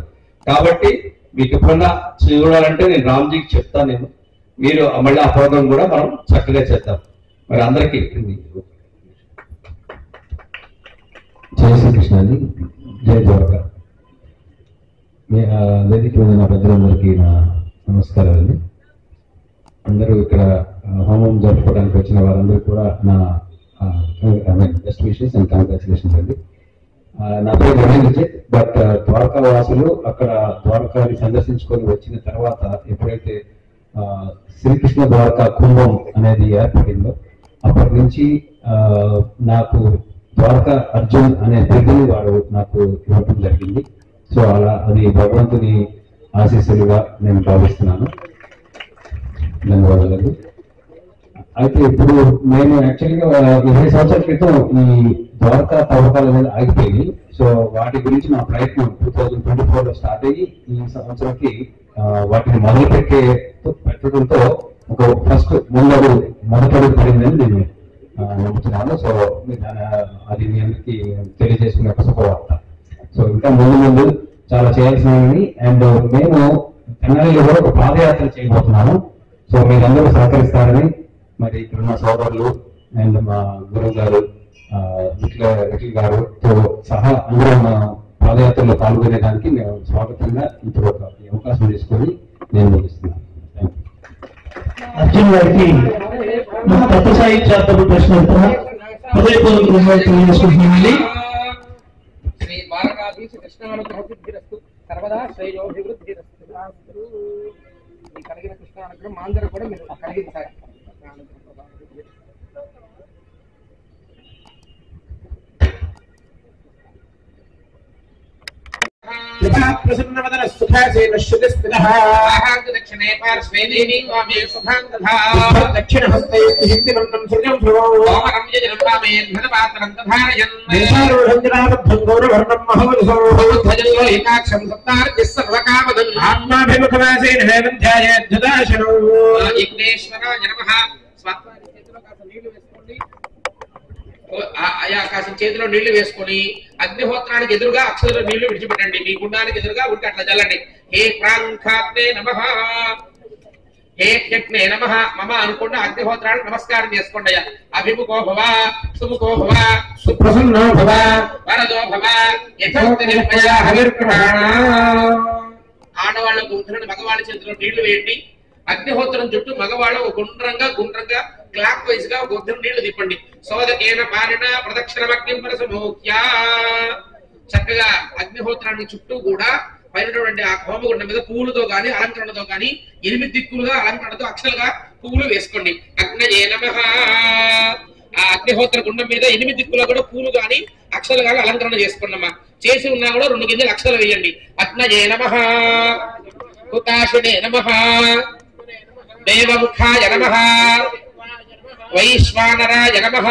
కాబట్టి మీకు ఎప్పుడన్నా చూడాలంటే నేను రామ్జీకి చెప్తాను. మీరు మళ్ళీ ఆ ప్రోగ్రాం కూడా మనం చక్కగా చేద్దాం. మరి అందరికీ జై శ్రీకృష్ణ అండి, జై ద్వారకా. వేదిక మీద నా పెద్దలందరికీ నా నమస్కారాలు అండి. అందరూ ఇక్కడ హోమం జరుపుకోవడానికి వచ్చిన వారందరూ కూడా నా బెస్ట్ విషెస్ అండ్ కంగ్రాచులేషన్స్ అండి. నా పేరు రవీంద్ర. బట్ ద్వారకా వాసులు అక్కడ ద్వారకాని సందర్శించుకొని వచ్చిన తర్వాత ఎప్పుడైతే శ్రీకృష్ణ ద్వారకా కుంభం అనేది ఏర్పడిందో అప్పటి నుంచి నాకు ద్వారకా అర్జున్ అనే బిరుదుని వాడు నాకు ఇవ్వడం జరిగింది. సో అలా అది భగవంతుని ఆశీస్సులుగా నేను భావిస్తున్నాను. ధన్యవాదాలు. అయితే ఇప్పుడు నేను యాక్చువల్గా 20 సంవత్సరాల క్రితం ఈ ద్వారకా తవ్వకాలు అనేది ఆగిపోయింది. సో వాటి గురించి నా ప్రయత్నం 2024లో స్టార్ట్ అయ్యి ఈ సంవత్సరానికి వాటిని మొదలు పెట్టడంతో ఒక ఫస్ట్ మొదటి పడిందని నేను నమ్ముతున్నాను. సో అది మీ అందరికీ తెలియజేసుకునే ఒక శుభవార్త. సో ఇంకా ముందు చాలా చేయాల్సినవి. అండ్ మేము తెనాలిలో కూడా ఒక పాదయాత్ర చేయబోతున్నాము. సో మీరందరూ సహకరిస్తారని మరి ఇక్కడ ఉన్న సోదరులు అండ్ మా గురువు గారు విఠల్ గారుతో సహా అందరూ మా పాదయాత్రలో పాల్గొనేదానికి మేము స్వాగతంగా ఇప్పుడు ఒక అవకాశం తీసుకొని నేను ముగిస్తున్నాను. అర్జున్ గారికి మా తత్వ సాహిత్యాత్మక ప్రశ్న హృదయపూర్వకంగా తెలియజేసుకుంటున్నామండి. శ్రీ ద్వారకాధీశ కృష్ణానుగ్రహసిద్ధిరస్తు సర్వదా శ్రేయోభివృద్ధిరస్తు. ఈ కలిగిన కృష్ణానుగ్రహం మా అందరూ కూడా మీరు కలిగించాలి. ప్రసన్నవదన సుఖాసేన శుద్ధస్మితః దక్షిణే పార్శ్వే దేవీ వామే సుఖాం తథా దక్షిణ హస్తే హిందిమంతం సృజం భ్రువం ఓమరం యజనం వామే ధనపాత్రం తథారయన్ దేశారూఢం జనాబద్ధం గౌరవర్ణం మహోదసో ధ్వజల్లో ఏకాక్షం సప్తార్జిస్ సర్వకామదం ఆత్మాభిముఖవాసేన వేదం ధ్యాయేద్యుదాశనో యజ్ఞేశ్వరాయ నమః. స్వాత్మాది చేతిలో కాస్త నీళ్లు వేసుకోండి. ఆకాశం చేతిలో నీళ్లు వేసుకొని అగ్నిహోత్రానికి ఎదురుగా అక్షరంలో నీళ్లు విడిచిపెట్టండి. మీ గుండానికి ఎదురుగా ఉడికి అట్లా చల్లండి. హే ప్రాంఖాత్నే నమః, హే యజ్ఞే నమః మమ అనుకుంటూ అగ్నిహోత్రానికి నమస్కారం చేసుకోండి. అయ్యా అభిముఖో భవ, సుముఖో భవ, సుప్రసన్నో భవ, వరదో భవ, యథోక్త నిర్భయ హవిర్ప్రమాణ. ఆడవాళ్ళకు ఉద్ధరణ మగవాళ్ళ చేతిలో నీళ్లు వేయండి. అగ్నిహోత్రం చుట్టూ మగవాళ్ళు గుండ్రంగా క్లాక్ వైజ్ గా ఒక ఉద్ధరణ నీళ్లు తిప్పండి. సోదకేన పారిన ప్రదక్షిణమగ్నిం పరసమోఖ్య. చక్కగా అగ్నిహోత్రానికి చుట్టూ కూడా పైనటువంటి ఆ హోమగుండం మీద పువ్వులతో గాని అలంకరణతో గాని 8 దిక్కులుగా అలంకరణతో అక్షలుగా పువ్వులు వేసుకోండి. అగ్నయే నమః. ఆ అగ్నిహోత్ర గుండం మీద 8 దిక్కులో కూడా పూలు గాని అక్షలు గాని అలంకరణ చేసుకోండమ్మా. చేసి ఉన్నా కూడా 2 గింజలు అక్షలు వేయండి. అగ్నయే నమః, హుతాశినే నమః, దేవముఖాయ నమః, వైశ్వానరాయ నమః.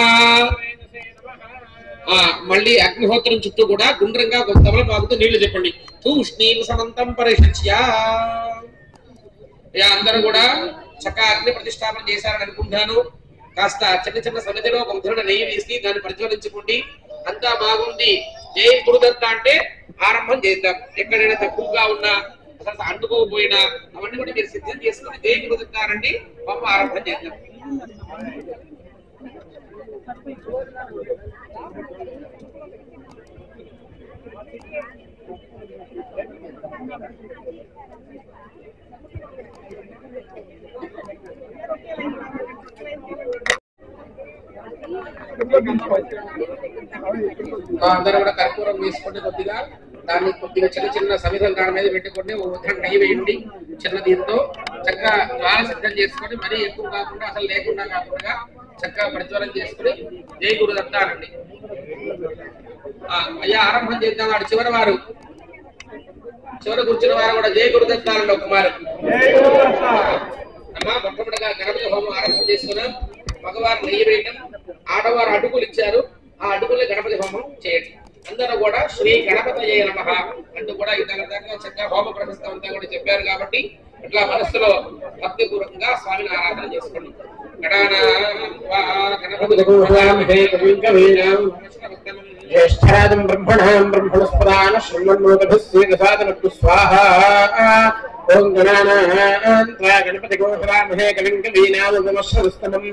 మళ్ళీ అగ్నిహోత్రం చుట్టూ కూడా గుండ్రంగా కొంతమల బాగుతూ నీళ్లు చెప్పండి. తూష్ణీం సమంతం పరిశిచ్య. అందరూ కూడా చక్కగా అగ్ని ప్రతిష్టాపన చేశారని అనుకుంటాను. కాస్త చిన్న సమితిలో ఒక ఉద్ధరణ నెయ్యి వేసి దాన్ని ప్రజ్వలించుకోండి. అంతా బాగుంది. జై గురుదత్త అంటే ఆరంభం చేద్దాం. ఎక్కడైనా తక్కువగా ఉన్నా అసలు అంటుకోకపోయినా అవన్నీ కూడా మీరు సిద్ధం చేసుకుని జై గురుదత్త అనండి. పాప ఆరంభం చేద్దాం. అందరూ కూడా కర్పూరం వేసుకోండి. కొద్దిగా దాన్ని కొద్దిగా చిన్న సమిధలు దాని మీద పెట్టుకోండి. ఉద్ధరణ నెయ్యి వేయండి. చిన్న దీంతో చక్కగా జ్వాల సిద్ధం చేసుకొని మరీ ఎక్కువ కాకుండా అసలు లేకుండా కాకుండా చక్కగా ప్రజ్వలం చేసుకుని జై గురుదత్త అనండి. అయ్యా ఆరంభం చేద్దాం. వాడు చివర కూర్చున్న వారు కూడా జై గురుదత్త అనండి. ఒక మారు అమ్మా మొట్టమొదటిగా గణపతి హోమం ఆరంభం చేసుకున్నాం. మగవారు నెయ్యి వేయటం, ఆడవారు అడుగులు ఇచ్చారు. ఆ అడుగులు గణపతి హోమం చేయండి. అందరూ కూడా శ్రీ గణపతయే నమః అంటూ కూడా ఇంతగా చక్కగా హోమ ప్రతిష్ఠ అంతా కూడా చెప్పారు కాబట్టి ఇట్లా మనస్సులో భక్తిపూర్వకంగా స్వామిని ఆరాధన చేసుకోండి. జ్యేష్ఠరాజం బ్రహ్మణాం బ్రహ్మణస్పదాన శృణ్వన్నోదభిస్సేదసాదనత్తు స్వాహా. ఓం గణానాన్త్వా గణపతిగో హవామహే కవిం కవీనాముపమశ్రవస్తమం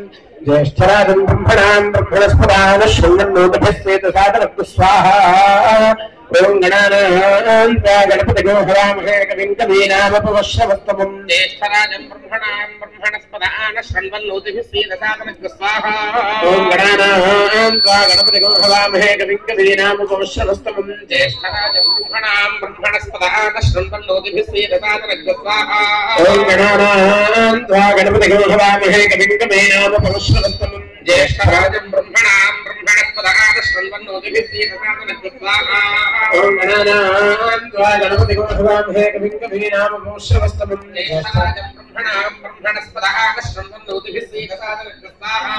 జ్యేష్ఠరాజం బ్రహ్మణాం బ్రహ్మణస్పదాన శృణ్వన్నోతభస్యేతసాదనస్తు స్వాహా ఓం గణానాన్త్వా గణపతిగో హవామహే కవిం కవీనాముపమశ్రవస్తమం జ్యేష్ఠరాజం బ్రహ్మణాం బ్రహ్మణస్పదాన శృణ్వన్నోతభస్యేతసాదనస్తు స్వాహా ఓం గణానాన్త్వా గణపతిగో హవామహే కవిం కవీనాముపమశ్రవస్తమం జ్యేష్ఠరాజం బ్రహ్మణాం బ్రహ్మణస్పదాన శృణ్వన్నోతభస్యేతసాదనస్తు స్వాహా ఓం గణానాన్త్వా గణపతిగో హవామహే కవిం కవీనాముపమశ్రవస్తమం జ్యేష్ఠరాజం బ్రహ్మణాం బ్రహ్మణస్పదాన శృణ్వన్నోతభస్యేతసాదనస్తు స్వాహా ఓం గణానాన్త్వా గణపతిగో హవామహే కవిం కవీనాముపమశ్రవస్తమం జ్యేష్ఠరాజం బ్రహ్మణాం బ్రహ్మణస్పదాన శృణ్వన్నోతభస్యేతసాదనస్తు స్వాహా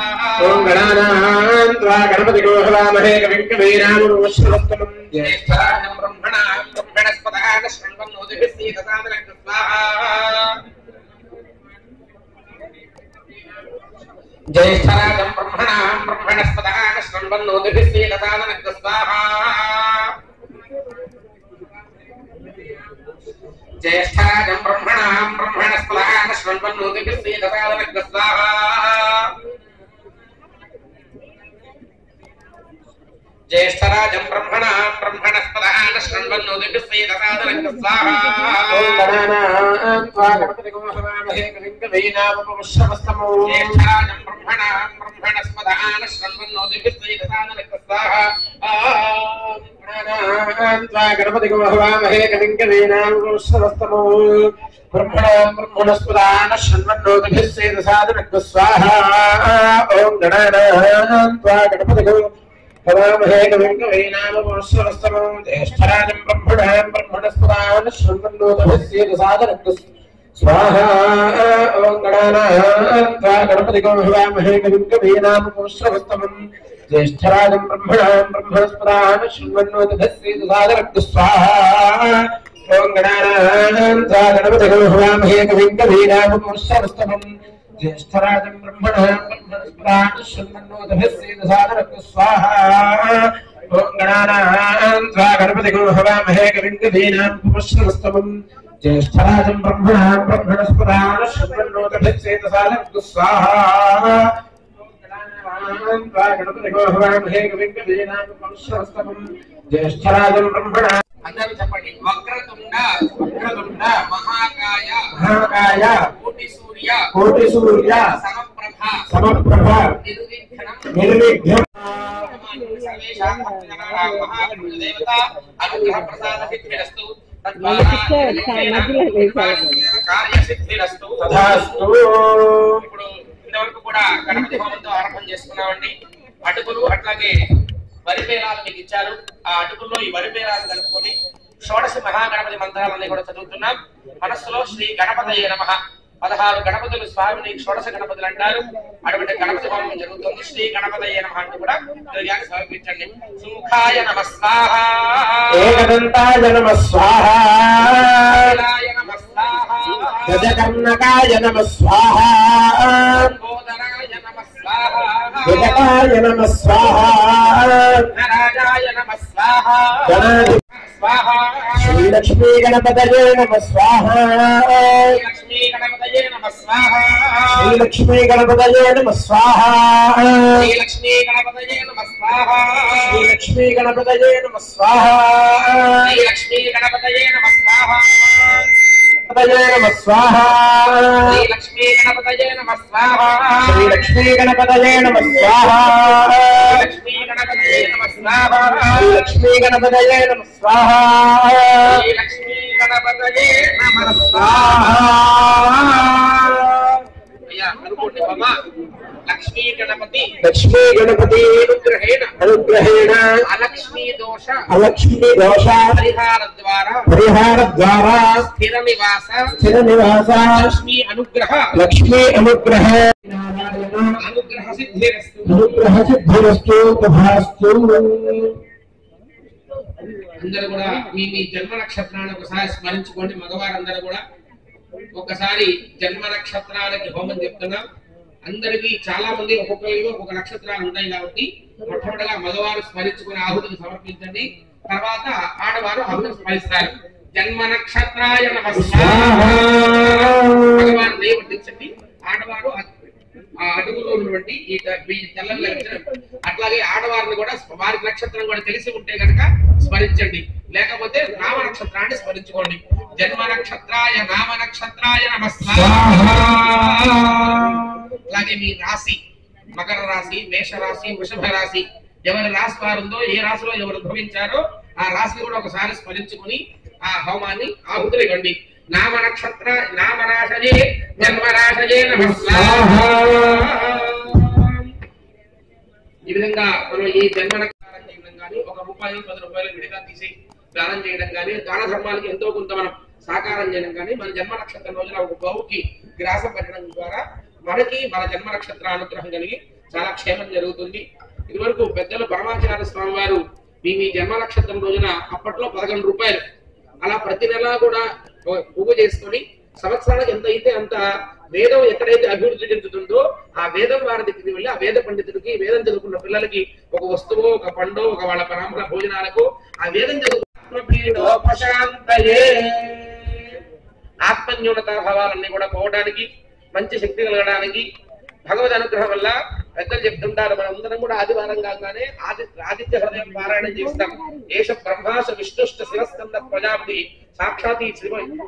ఓం గణానాన్త్వా గణపతిగో హవామహే కవిం కవీనాముపమశ్రవస్తమం జ్యేష్ఠరాజం బ్రహ్మణాం బ్రహ్మణస్పదాన శృణ్వన్నోతభస్యేతసాదనస్తు స్వాహా జ్యేష్ఠరాజం బ్రహ్మణాం బ్రహ్మణస్పదాన శృణ్వన్నోతభస్యేతసాదనస్తు స్వాహా జ్యేష్ఠరాజం బ్రహ్మణాం బ్రహ్మణస్పదాన శృణ్వన్నోతభస్యేతసాదనస్తు స్వాహా జ్యేష్ఠరాజం బ్రహ్మణాం బ్రహ్మణస్పదాన శృణ్వన్నోతభస్యేతసాదనస్తు స్వాహా ఓం గణానాన్త్వా గణపతిగో హవామహే కవిం కవీనాముపమశ్రవస్తమం జ్యేష్ఠరాజం బ్రహ్మణాం బ్రహ్మణస్పదాన శృణ్వన్నోతభస్యేతసాదనస్తు స్వాహా గణానాన్త్వా గణపతిగో హవామహే కవిం కవీనాముపమశ్రవస్తమం బ్రహ్మణాం బ్రహ్మణస్పదాన శృణ్వన్నోతభస్యేతసాదనస్తు స్వాహా ఓం గణానాన్త్వా గణపతిగో హవామహే కవిం కవీనాముపమశ్రవస్తమం జ్యేష్ఠరాజం బ్రహ్మణాం బ్రహ్మణస్పదాన శృణ్వన్నోతభస్యేతసాదనస్తు స్వాహా ఓం గణానాన్త్వా గణపతిగో హవామహే కవిం కవీనాముపమశ్రవస్తమం జ్యేష్ఠరాజం బ్రహ్మణాం బ్రహ్మణస్పదాన శృణ్వన్నోతభస్యేతసాదనస్తు స్వాహా ఓం గణానాన్త్వా గణపతిగో హవామహే కవిం కవీనాముపమశ్రవస్తమం జ్యేష్ఠరాజం బ్రహ్మణాం బ్రహ్మణస్పదాన శృణ్వన్నోతభస్యేతసాదనస్తు స్వాహా ఓం గణానాన్త్వా గణపతిగో హవామహే కవిం కవీనాముపమశ్రవస్తమం జ్యేష్ఠరాజం బ్రహ్మణాం బ్రహ్మణస్పదాన శృణ్వన్నోతభస్యేతసాదనస్తు స్వాహా గణానాన్త్వా గణపతిగో హవామహే కవిం కవీనాముపమశ్రవస్తమం జ్యేష్ఠరాజం బ్రహ్మణాం అందరూ చెప్పండి వక్రతుండ మహాకాయ మహాకాయ కోటి సూర్య సమప్రభ నిర్విఘ్నం సర్వేషాం మహాదేవత అనుగ్రహ ప్రసాద సిద్ధిరస్తు కార్యసిద్ధిరస్తు తథాస్తు. ఇప్పుడు ఇంతవరకు కూడా గణపతి హోమంతో ఆరంభం చేసుకున్నామండి. అటుకులు అట్లాగే వరిపేరాలు మీకు ఇచ్చారు. ఆ అటుకుల్లో ఈ వరిపేరాలు కలుపుకొని షోడశ మహాగణపతి మంత్రాలన్నీ కూడా చదువుతున్నాం. మనస్సులో శ్రీ గణపతయే నమః 16 గణపతులు స్వామిని షోడశ గణపతులు అంటారు. అటువంటి గణపతి హోమం జరుగుతుంది. శ్రీ గణపతయే నమః అంటూ కూడా ద్రవ్యాన్ని సమర్పించండి. సుముఖాయ నమః స్వాహా, ఏకదంతాయ నమః స్వాహా, శైలాయ నమః స్వాహా, గజకర్ణకాయ నమః స్వాహా, లంబోదరాయ నమః స్వాహా, వికటాయ నమః స్వాహా, నరాజాయ నమః స్వాహా, గణాధి స్వాహా, శ్రీలక్ష్మీ గణపతయే నమః స్వాహా, లక్ష్మీ గణపతయే నమః స్వాహా, శ్రీలక్ష్మీ గణపతయే నమః స్వాహా, శ్రీలక్ష్మీ గణపతయే నమః స్వాహా, శ్రీలక్ష్మీ గణపతయే నమః స్వాహా, శ్రీలక్ష్మీ గణపతయే నమః స్వాహా, గణపతయే నమః స్వాహా, శ్రీలక్ష్మీ గణపతయే నమః స్వాహా, శ్రీలక్ష్మీ గణపతయే నమః స్వాహా, లక్ష్మీ గణపతయే నమః స్వాహా, శ్రీలక్ష్మీ గణపతయే నమః స్వాహా, శ్రీలక్ష్మీ గణపతయే నమః స్వాహా. అయ్యా అనుకోండి బాబా, లక్ష్మీ గణపతి లక్ష్మీ గణపతి అనుగ్రహేణ అలక్ష్మీ దోష అలక్ష్మీ దోష పరిహార ద్వారా స్థిర నివాస స్థిర నివాస లక్ష్మీ అనుగ్రహ అనుగ్రహ సిద్ధిరస్తు. అనుగ్రహ సిద్ధిరస్తు తథాస్తు. అందరూ కూడా మీ మీ జన్మ నక్షత్రాన్ని ఒకసారి స్మరించుకోండి. మగవారందరూ కూడా ఒకసారి జన్మ నక్షత్రాలకి హోమం చెప్తున్నాం. అందరికీ చాలా మంది ఒక్కొక్కరికి ఒక్కొక్క నక్షత్రాలు ఉంటాయి కాబట్టి మొట్టమొదటిగా మగవారు స్మరించుకుని ఆహుతిని సమర్పించండి. తర్వాత ఆడవారు ఆహుతిని స్మరిస్తారు. జన్మ నక్షత్రాయ నమః భగవాన్ దేవటించండి ఆడవారు అడుగులో ఉన్నటువంటి ఈ తెల్లని అట్లాగే ఆడవారిని కూడా వారి నక్షత్రం కూడా తెలిసి ఉంటే కనుక స్మరించండి, లేకపోతే నామ నక్షత్రాన్ని స్మరించుకోండి. జన్మ నక్షత్రాయ నామ నక్షత్రాయ నమః. అలాగే మీ రాశి మకర రాశి, మేష రాశి, వృషభ రాశి ఎవరి రాశి వారుందో, ఏ రాశిలో ఎవరు ఉద్భవించారో ఆ రాశిని కూడా ఒకసారి స్మరించుకుని ఆ హోమాన్ని ఆహుతులు ఇవ్వండి. నామ నక్షత్ర నామరాశయే జన్మరాశయే నమః. ఈ విధంగా మనం ఈ జన్మ నక్షత్రం చేయడం కానీ, ఒక రూపాయలు 10 రూపాయలు విడిగా తీసి దానం చేయడం కానీ, దాన ధర్మాలకి ఎంతో కొంత మనం సాకారం చేయడం కానీ, మన జన్మ నక్షత్రం రోజున ఒక గోవుకి గ్రాసం పెట్టడం ద్వారా మనకి మన జన్మ నక్షత్ర అనుగ్రహం కలిగి చాలా క్షేమం జరుగుతుంది. ఇదివరకు పెద్దలు పరమాచార్య స్వామి వారు మీ జన్మ నక్షత్రం రోజున అప్పట్లో 11 రూపాయలు అలా ప్రతి నెలా కూడా పువ్వు చేసుకొని సంవత్సరానికి ఎంత అయితే అంత వేదం ఎక్కడైతే అభివృద్ధి చెందుతుందో ఆ వేదం వారి దగ్గరికి వెళ్ళి ఆ వేద పండితుడికి, వేదం చదువుకున్న పిల్లలకి ఒక వస్తువు, ఒక పండు, ఒక వాళ్ళ పరంపర భోజనాలకు ఆ వేదం ఆత్మన్యూనత భావాలన్నీ కూడా పోవడానికి, మంచి శక్తి కలగడానికి భగవద్ అనుగ్రహం వల్ల పెద్దలు చెప్తుంటారు. మనందరం కూడా ఆదివారం కాగానే ఆదిత్య హృదయం పారాయణం చేస్తాం. ఏష బ్రహ్మాశ విష్ణుష్ట శిరస్కంద ప్రజాపతి సాక్షాత్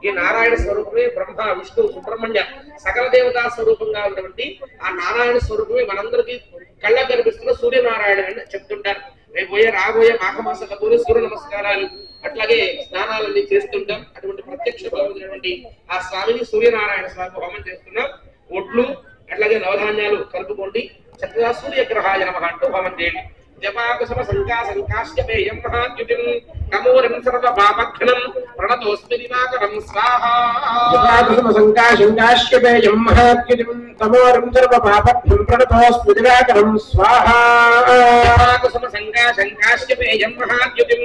ఈ నారాయణ స్వరూపమే బ్రహ్మ, విష్ణు, సుబ్రహ్మణ్య సకల దేవతా స్వరూపంగా ఉన్నటువంటి ఆ నారాయణ స్వరూపమే మనందరికీ కళ్ళకు కనిపిస్తున్న సూర్యనారాయణ అని చెప్తుంటారు. రాబోయే మాఘమాస కబూరు సూర్య నమస్కారాలు అట్లాగే స్నానాలన్నీ చేస్తుంటాం. అటువంటి ప్రత్యక్ష భగవంతుడైనటువంటి ఆ స్వామిని సూర్యనారాయణ స్వామి హోమం చేస్తున్నాం. ఒట్లు అట్లాగే నవధాన్యాలు కలుపుకోండి. చక్కగా సూర్యగ్రహాయ నమః అంటూ హోమం చేయండి. జపాకుశమ సంకాశంకాశ్యపేయం మహాద్యుతిం కమూరం సర్వ పాపఘ్నం ప్రణతోస్మి దివాకరం స్వాహా. జపాకుశమ సంకాశంకాశ్యపేయం మహాద్యుతిం కమూరం సర్వ పాపఘ్నం ప్రణతోస్మి దివాకరం స్వాహా. జపాకుశమ సంకాశంకాశ్యపేయం మహాద్యుతిం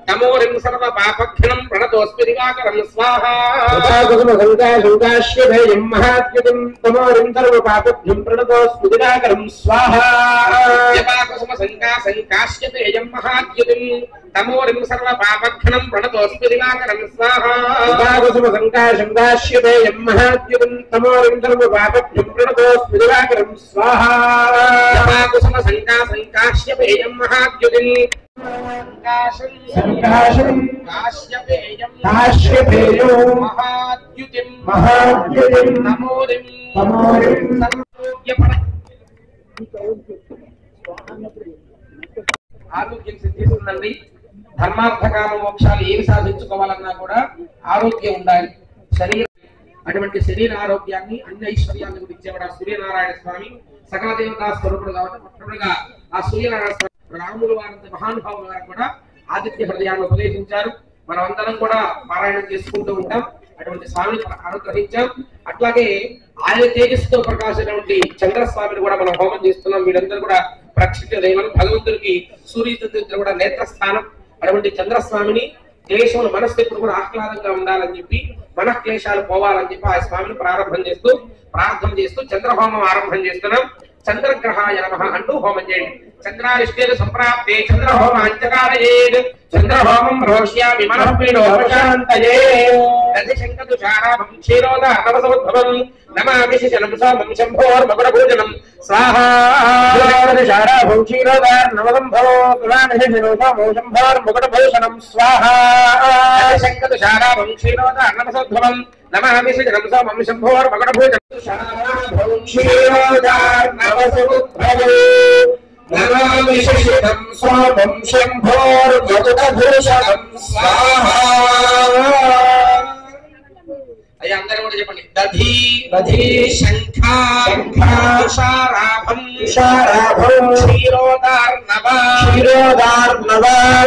కమూరం సర్వ పాపఘ్నం ప్రణతోస్మి దివాకరం స్వాహా. జపాకుశమ సంకాశంకాశ్యపేయం మహాద్యుతిం కమూరం సర్వ పాపఘ్నం ప్రణతోస్మి దివాకరం స్వాహా. జపాకుశమ సంకాశ్యపేయం మహాద్యుతిం తమోరిం సర్వ పాపఘ్నం ప్రణతోస్మి దివాకరం స్వాహా. జపాకుశమ సంకాశంకాశ్యపేయం మహాద్యుతిం కమూరం సర్వ పాపఘ్నం ప్రణతోస్మి దివాకరం స్వాహా. జపాకుశమ సంకాశ్యపేయం మహాద్యుతిం ఆరోగ్యం సిద్ధిస్తుందండి. ధర్మార్థకామ మోక్షాలు ఏమి సాధించుకోవాలన్నా కూడా ఆరోగ్యం ఉండాలి. శరీరం అటువంటి శరీర ఆరోగ్యాన్ని, అన్ని ఐశ్వర్యాన్ని కూడా ఇచ్చేవాడు ఆ సూర్యనారాయణ స్వామి. సకల దేవతా స్వరూపుడు కాబట్టి మొట్టమొదటిగా ఆ సూర్యనారాయణ స్వామి రాములు వారంత మహానుభావులు గారు కూడా ఆదిత్య హృదయాన్ని ఉపదేశించారు. మనం అందరం కూడా పారాయణం చేసుకుంటూ ఉంటాం. అటువంటి స్వామిని అనుగ్రహించాం. అట్లాగే ఆయన తేజస్సుతో ప్రకాశించినటువంటి చంద్రస్వామిని కూడా మనం హోమం చేస్తున్నాం. వీళ్ళందరూ కూడా ప్రక్షిత దైవం. భగవంతుడికి సూర్యచంద్రుడు కూడా నేత్రస్థానం. అటువంటి చంద్రస్వామిని క్లేశములు మనస్సు ఎప్పుడు కూడా ఆహ్లాదంగా ఉండాలని చెప్పి, మన క్లేశాలు పోవాలని చెప్పి ఆ స్వామిని ప్రారంభం చేస్తూ ప్రార్థన చేస్తూ చంద్రహోమం ఆరంభం చేస్తున్నాం. చంద్రగ్రహాయ నమః అంటూ హోమం చేయండి. చంద్రారిష్టేన సంప్రాప్తే చంద్రహోమాంచకారయేద్ చంద్రహోమం రోష్యామి మనఃపీడోపశాంతయే. దధిశంకతుషారాభం క్షీరోదార్ణవసముద్భవం నమామి శిశనం సోమం శంభోర్మకుటభూషణం స్వాహా. శారాభం క్షీరోదార్ణవసంభవో కులానిశిశనం శంభోర్మకుటభూషణం స్వాహా. దధిశంకతుషారాభం క్షీరోదార్ణవసముద్భవం నమామి శిశనం సోమం శంభోర్మకుటభూషణం నమామి శిశిరం సోమం శంభోర్మకుటభూషణం స్వాహా. అయ్యా అందరూ కూడా చెప్పండి. దధి దధి శంఖారాభం క్షీరోదార్ణవ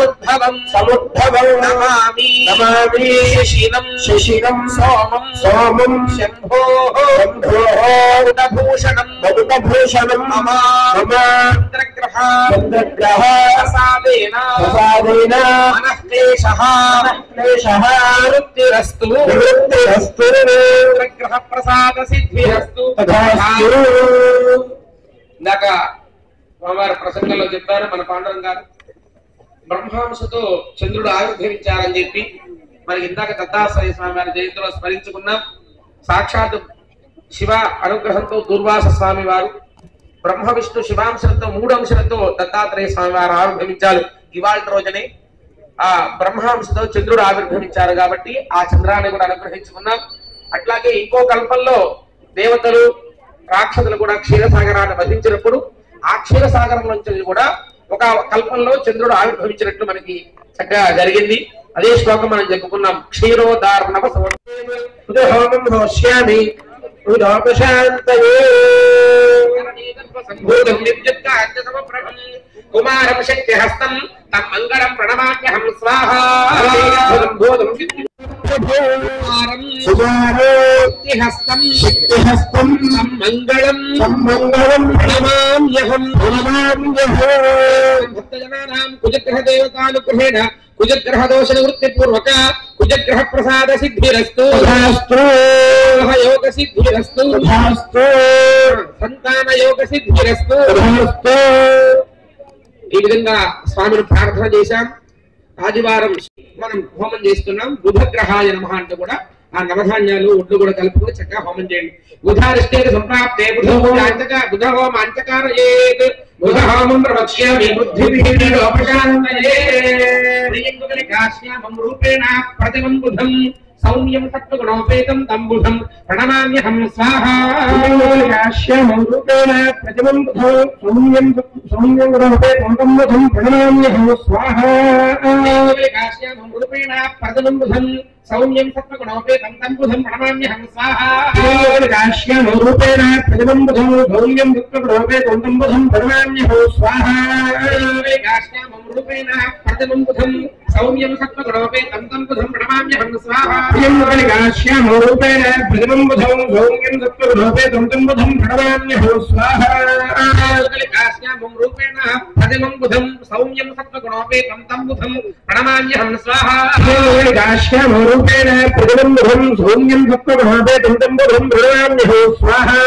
ఉద్భవం సముద్భవం నమామి శశినం సోమం శంభోర్మకుటభూషణం మమ చంద్రగ్రహ ప్రసాదేన మనఃక్లేశః నివృత్తిరస్తు చంద్రగ్రహ ప్రసాద సిద్ధిరస్తు. ఇందాక వారి ప్రసంగంలో చెప్పారు మన పాండవం గారు, బ్రహ్మాంశతో చంద్రుడు ఆవిర్భవించాలని చెప్పి మరి ఇందాక దత్తాత్రేయ స్వామి వారి జయంతిలో స్మరించుకున్నాం. సాక్షాత్ శివ అనుగ్రహంతో దుర్వాస స్వామి వారు బ్రహ్మ విష్ణు శివాంశలతో 3 అంశాలతో దత్తాత్రేయ స్వామి వారు ఆవిర్భవించారు. ఇవాళ రోజునే ఆ బ్రహ్మాంశతో చంద్రుడు ఆవిర్భవించారు కాబట్టి ఆ చంద్రాన్ని కూడా అనుగ్రహించుకున్నాం. అట్లాగే ఇంకో కల్పంలో దేవతలు రాక్షసులు కూడా క్షీరసాగరాన్ని వధించినప్పుడు ఆ క్షీరసాగరం నుంచి కూడా ఒక కల్పంలో చంద్రుడు ఆవిర్భవించినట్లు మనకి చక్కగా జరిగింది. అదే శ్లోకం మనం చెప్పుకున్నాం. క్షీరోదార్ణవ హోమం హోష్యామి కుమారం శక్తిహస్తం తం మంగళం ప్రణమామ్యహం స్వాహా. శక్తిహస్తం తం మంగళం ప్రణమామ్యహం. భక్తజనానాం కుజగ్రహ దేవతానుగ్రహేణ కుజగ్రహ దోష నివృత్తి పూర్వక కుజగ్రహ ప్రసాద సిద్ధిరస్తు యోగ సిద్ధిరస్తు సంతాన యోగ సిద్ధిరస్తు. ఈ విధంగా స్వామిని ప్రార్థన చేశాం. ఆదివారం మనం హోమం చేస్తున్నాం. బుధగ్రహాయ నమః అంటే కూడా ఆ నవధాన్యాలు ఒడ్లు కూడా కలుపుకొని చక్కగా హోమం చేయండి. బుధారిష్టే సంప్రాప్తే బుధ హోమాంచకారయేత్ బుధ హోమం ప్రవక్ష్యామి బుద్ధిభిర్లోపశాంతయే. ప్రియంగులికాశ్యామం రూపేణ ప్రతిమం బుధం సౌమ్యం సత్వగుణోపేతం తం బుధం ప్రణమామ్యహం స్వాహా. కాశ్యామం రూపేణ ప్రతిమం బుధం సౌమ్యం గుణోపేతం తం బుధం ప్రణమామ్యహం స్వాహా. కాశ్యామం రూపేణ ప్రతిమం బుధం సౌమ్యం సత్వగుణోపేతం తం బుధం ప్రణమామ్యహం స్వాహా. కాశ్యామం రూపేణ ప్రతిమం బుధం సౌమ్యం సత్వగుణోపేతం తం బుధం ప్రణమామ్యహం స్వాహా. కాశ్యామం రూపేణ ప్రతిమం బుధం సౌమ్యం సత్వగుణోపేతం తం బుధం ప్రణమామ్యహం స్వాహా. కాశ్యామం రూపేణ ప్రతిమం బుధం సౌమ్యం సత్వగుణోపేతం తం బుధం ప్రణమామ్యహం స్వాహా. కాశ్యామం రూపేణ ప్రతిమం బుధం సౌమ్యం సత్వగుణోపేతం తం బుధం ప్రణమామ్యహం స్వాహా. కాశ్యామం రూపేణ ప్రతిమం బుధం సౌమ్యం సత్వగుణోపేతం తం బుధం ప్రణమామ్యహం స్వాహా.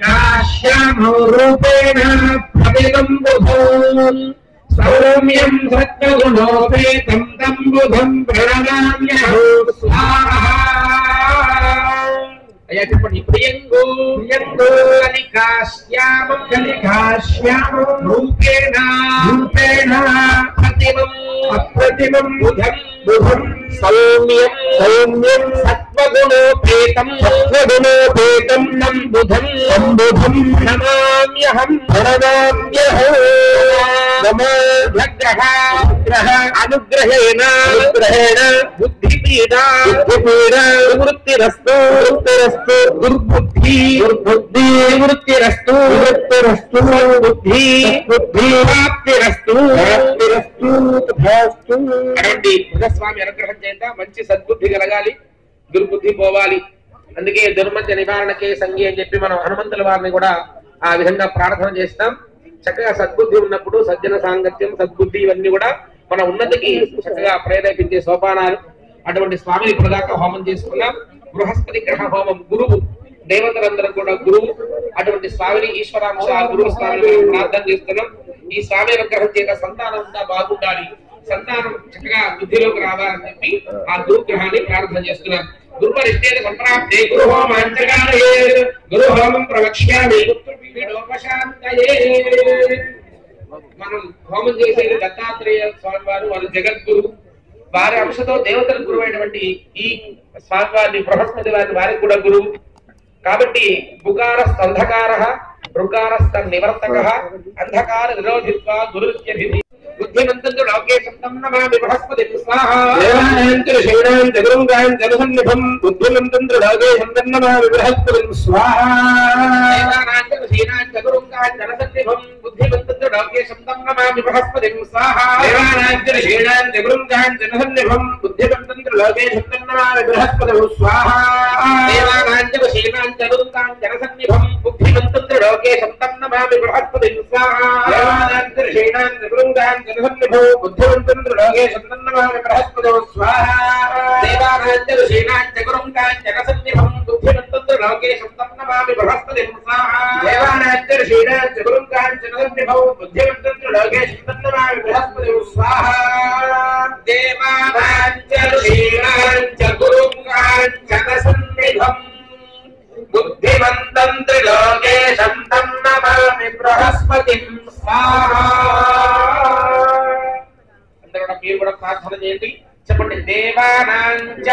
కాశ్యామం రూపేణ ప్రతిమం బుధం సౌమ్యం సత్వగుణోపేతం తం బుధం ప్రణమామ్యహం స్వాహా. అయ్యా చెప్పండి. ప్రియంగో కలికాశ్యామం రూపేణ అప్రతిమం బుధం సౌమ్యం సత్వగుణోపేతం తం బుధం ప్రణమామ్యహం అనుగ్రహేణ బుద్ధిపీడా నివృత్తిరస్తు దుర్బుద్ధి నివృత్తిరస్తు బుద్ధి ప్రాప్తిరస్తు. అటువంటి బుధస్వామి అనుగ్రహం చేత మంచి సద్బుద్ధి కలగాలి, దుర్బుద్ధి పోవాలి. అందుకే దుర్మధ్య నివారణకే సంగి అని చెప్పి మనం హనుమంతుల వారిని కూడా ఆ విధంగా ప్రార్థన చేస్తాం. చక్కగా సద్బుద్ధి ఉన్నప్పుడు సజ్జన సాంగత్యం సద్బుద్ధి ఇవన్నీ కూడా మన ఉన్నతికి చక్కగా ప్రేరేపించే సోపానాలు. అటువంటి స్వామిని ఇప్పటిదాకా హోమం చేసుకున్నాం. బృహస్పతి గ్రహ హోమం గురువు, దేవతలందరూ కూడా గురువు. అటువంటి స్వామిని ఈశ్వరాంశ గురువు స్వామిని ప్రార్థన చేస్తున్నాం. ఈ స్వామి అనుగ్రహం చేత సంతానం ఉందా బాగుండాలి, సంతానం చక్కగా బుద్ధిలోకి రావాలని చెప్పి ఆ గురుగ్రహాన్ని ప్రార్థన చేస్తున్నాం. గురుపరిష్టే సంప్రాప్తే గురుహోమాంచకారయేత్ గురుహోమం ప్రవక్ష్యామి బుద్ధిభిర్లోపశాంతయే. మనం హోమం చేసేది దత్తాత్రేయ స్వామి వారు, వారు జగద్గురు. వారి అంశతో దేవతల గురువు అయినటువంటి ఈ స్వామి వారిని బృహస్పతి వారిని వారికి కూడా గురువు కాబట్టి బుకారస్తంధకార బృకారస్త నివర్తక అంధకార విరోధిత్వ గురుత్యభిధి బుద్ధిమంతంతు లోకే శబ్దం నమామి బృహస్పతి స్వాహా. దేవానాంతర శైనాంత గురుంగాంత జనసన్నిభం బుద్ధిమంతంతు లోకే శబ్దం నమామి బృహస్పతి స్వాహా. దేవానాంతర శైనాంత గురుంగాంత జనసన్నిభం బుద్ధిమంతంతు లోకే శబ్దం నమామి బృహస్పతి స్వాహా. దేవానాంతర శైనాంత గురుంగాంత జనసన్నిభం బుద్ధిమంతంతు లోకే శబ్దం నమామి బృహస్పతి స్వాహా. దేవానాంతర శైనాంత గురుంగాంత జనసన్నిభం బుద్ధిమంతంతు లోకే శబ్దం నమామి బృహస్పతి స్వాహా. దేవానాంతర శైనాంత గురుంగాంత జనసన్నిభం బుద్ధిమంతంతు లోకే శబ్దం నమామి బృహస్పతి స్వాహా. దేవానాంతర శైనాంత గురుంగాంత జనసన్నిభం బుద్ధిమంతంతు లోకేశం తం నమామి బృహస్పతిం స్వాహా దేవానాంచ శ్రీనాంచ గురుంగాంచ నదన్నిభౌ బుద్ధిమంతం లోకేశం తం నమామి బృహస్పతిం స్వాహా దేవానాంచ శ్రీనాంచ గురుంగాంచ నసన్నిభం బుద్ధిమంతం త్రిలోకేశం తం నమామి బృహస్పతిం స్వాహా అందరూ మీరు కూడా ప్రార్థన చేయండి చెప్పండి దేవానాంచ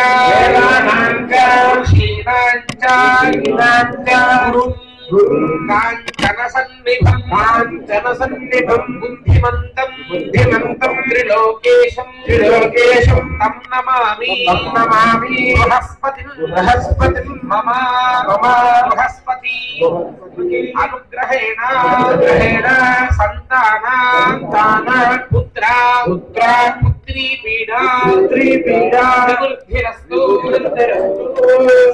శ్రీనాంచ కాంచన సన్నిభం బుద్ధిమంతం త్రిలోకేశం తం నమామి బృహస్పతి మమ బృహస్పతి అనుగ్రహేణ సంతాన పుత్ర పుత్రీ పీడా నివృద్ధిరస్తు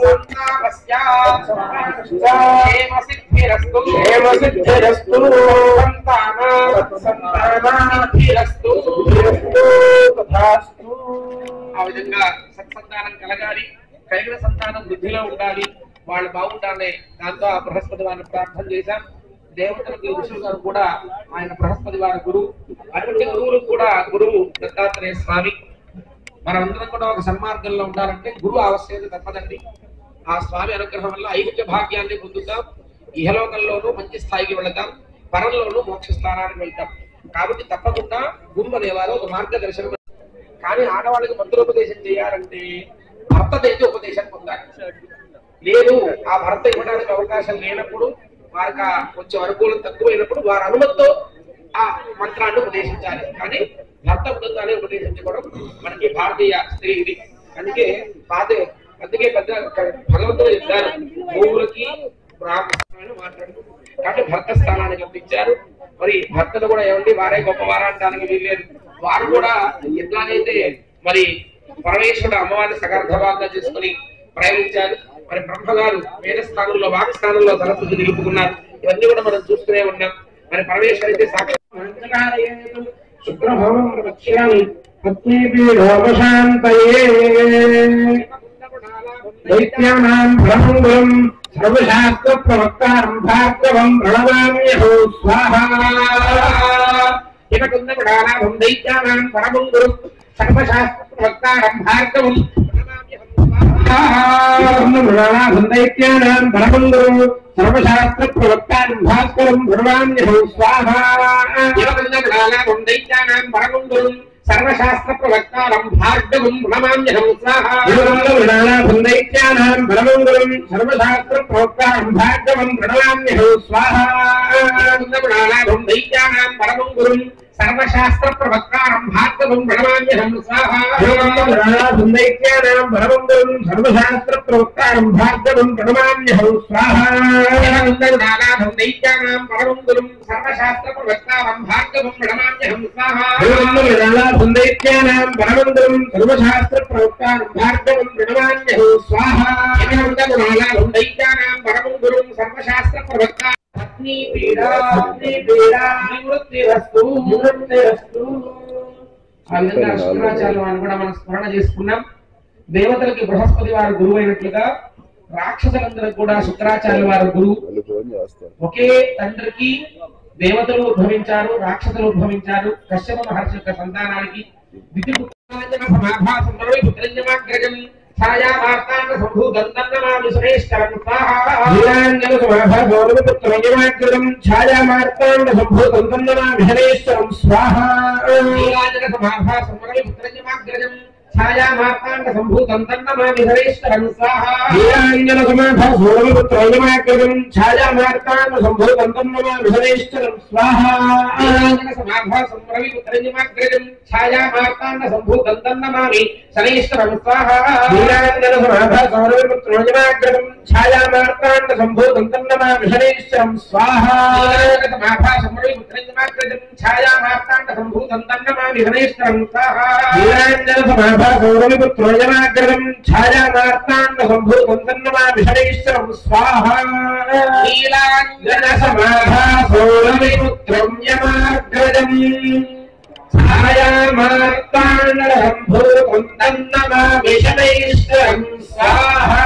సంతానస్య క్షేమసిద్ధిరస్తు సంతానసిద్ధిరస్తు ఆ విధంగా సత్సంతానం కలగాలి, కలిగిన సంతానం వృద్ధిలో ఉండాలి, వాళ్ళు బాగుండాలి. దాంతో ఆ బృహస్పతి వారిని ప్రార్థన చేశాం. దేవతలకు ఋషులు గారు కూడా ఆయన బృహస్పతి వారి గురువు. అటువంటి గురువులు కూడా గురువు దత్తాత్రేయ స్వామి. మనందరం కూడా ఒక సన్మార్గంలో ఉండాలంటే గురువు ఆవశ్యకత తప్పదండి. ఆ స్వామి అనుగ్రహం వల్ల ఐహిక భాగ్యాన్ని పొందుతాం, ఇహలోకంలోనూ మంచి స్థాయికి వెళతాం, పరంలోనూ మోక్ష స్థానానికి వెళ్తాం. కాబట్టి తప్పకుండా గురువు అనేవారు ఒక మార్గదర్శనం. కానీ ఆడవాళ్ళకి మంత్రోపదేశం చేయాలంటే భర్తదైతే ఉపదేశం పొందాలి. లేదు ఆ భర్త ఇవ్వడానికి అవకాశం లేనప్పుడు, వారికి కొంచెం అనుకూలం తక్కువైనప్పుడు వారి అనుమతితో ఆ మంత్రాన్ని ఉపదేశించాలి. కానీ భర్త బృందాన్ని ఉపదేశించుకోవడం మనకి భారతీయ స్త్రీ ఇది. అందుకే పెద్ద భగవంతుడు చెప్తారు, భూములకి బ్రాహ్మణ మాట్లాడు కాబట్టి భర్త స్థానాన్ని కల్పించారు. మరి భర్తలు కూడా ఏమండి వారే గొప్పవారా అంటానికి వీల్లేదు. వారు కూడా ఎట్లాగైతే మరి పరమేశ్వరుడు అమ్మవారిని సగర్భవాగా చేసుకుని ప్రయాణించారు. మరి బ్రహ్మగారు వేద స్థానంలో వాక్ స్థానంలో సరస్వతి నిలుపుకున్నారు. ఇవన్నీ కూడా మనం చూస్తూనే ఉన్నాం. మరి పరమేశ్వరు అయితే శుక్రభవం రక్ష్యామి పత్నీపీఠోపశాంతయే దైత్యానాం భ్రమంగురం సర్వశాస్త్ర ప్రవక్తారం భార్గవం ప్రణమామ్యహో స్వాహా హిమకుందకుడానాభం దైత్యానాం పరమంగురం సర్వశాస్త్ర ప్రవక్తారం భార్గవం దైత్యానాం పరమంగురం సర్వశాస్త్ర ప్రవక్తారం భాస్కరం ప్రణమామ్యహో స్వాహా హిమకుందకుడానాభం దైత్యానాం పరమంగురం సర్వశాస్త్ర ప్రవక్తారం భార్గవం ప్రణమామ్యహం స్వాహా దైత్యానాం పరమంగురం సర్వశాస్త్ర ప్రవక్తారం భార్గవం ప్రణమామ్యహో స్వాహా దైత్యానాం పరమంగురం సర్వశాస్త్ర ప్రవక్తారం భార్గవం ప్రణమామ్యహం స్వాహా దైత్యానాం పరమంగురం సర్వశాస్త్ర ప్రవక్తారం భార్గవం ప్రణమామ్యహం స్వాహా దైత్యానాం పరమంగురం సర్వశాస్త్ర ప్రవక్తారం భార్గవం ప్రణమామ్యహం స్వాహా దైత్యానాం పరమంగురం సర్వశాస్త్ర ప్రవక్తారం భార్గవం ప్రణమామ్యహం స్వాహా దైత్యానాం పరమంగురం సర్వశాస్త్ర ప్రవక్తారం ఆ విధంగా శుక్రాచార్య వారిని కూడా మనం స్మరణ చేసుకున్నాం. దేవతలకి బృహస్పతి వారు గురువు అయినట్లుగా రాక్షసులందరికీ కూడా శుక్రాచార్య వారు గురువు. ఒకే తండ్రికి దేవతలు ఉద్భవించారు, రాక్షసులు ఉద్భవించారు. కశ్యప మహర్షి యొక్క సంతానానికి ఛాయామార్తాండ సంభూతం తన్నమామి హరేశ్వరం స్వాహా నీలాంజన సమాభాసోరమిపుత్రోయమాకృతం ఛాయామార్తాండ సంభూతం తన్నమామి హరేశ్వరం స్వాహా నీలాంజన సమాభాసం రవిపుత్రజమాగ్రజం ఛాయామార్తాండ సంభూతం తన్నమామి శనైశ్వరం స్వాహా నీలాంజన సమాభాసోరమిపుత్రోయమాకృతం ఛాయామార్తాండ సంభూతం తన్నమామి హరేశ్వరం స్వాహా నీలాంజన సమాభాసం రవిపుత్రజమాగ్రజం ఛాయామార్తాండ సంభూతం తన్నమామి హరేశ్వరం స్వాహా నీలాంజన సౌరమిపుత్రోజమాగ్రతం ఛాయామార్తాండ సంభూతం తన్నమామి హరేశ్వరం స్వాహా నీలాంజన సమాభాసౌరమిపుత్రం యమాగ్రతం ఛాయామార్తాండ సంభూతం తన్నమామి హరేశ్వరం స్వాహా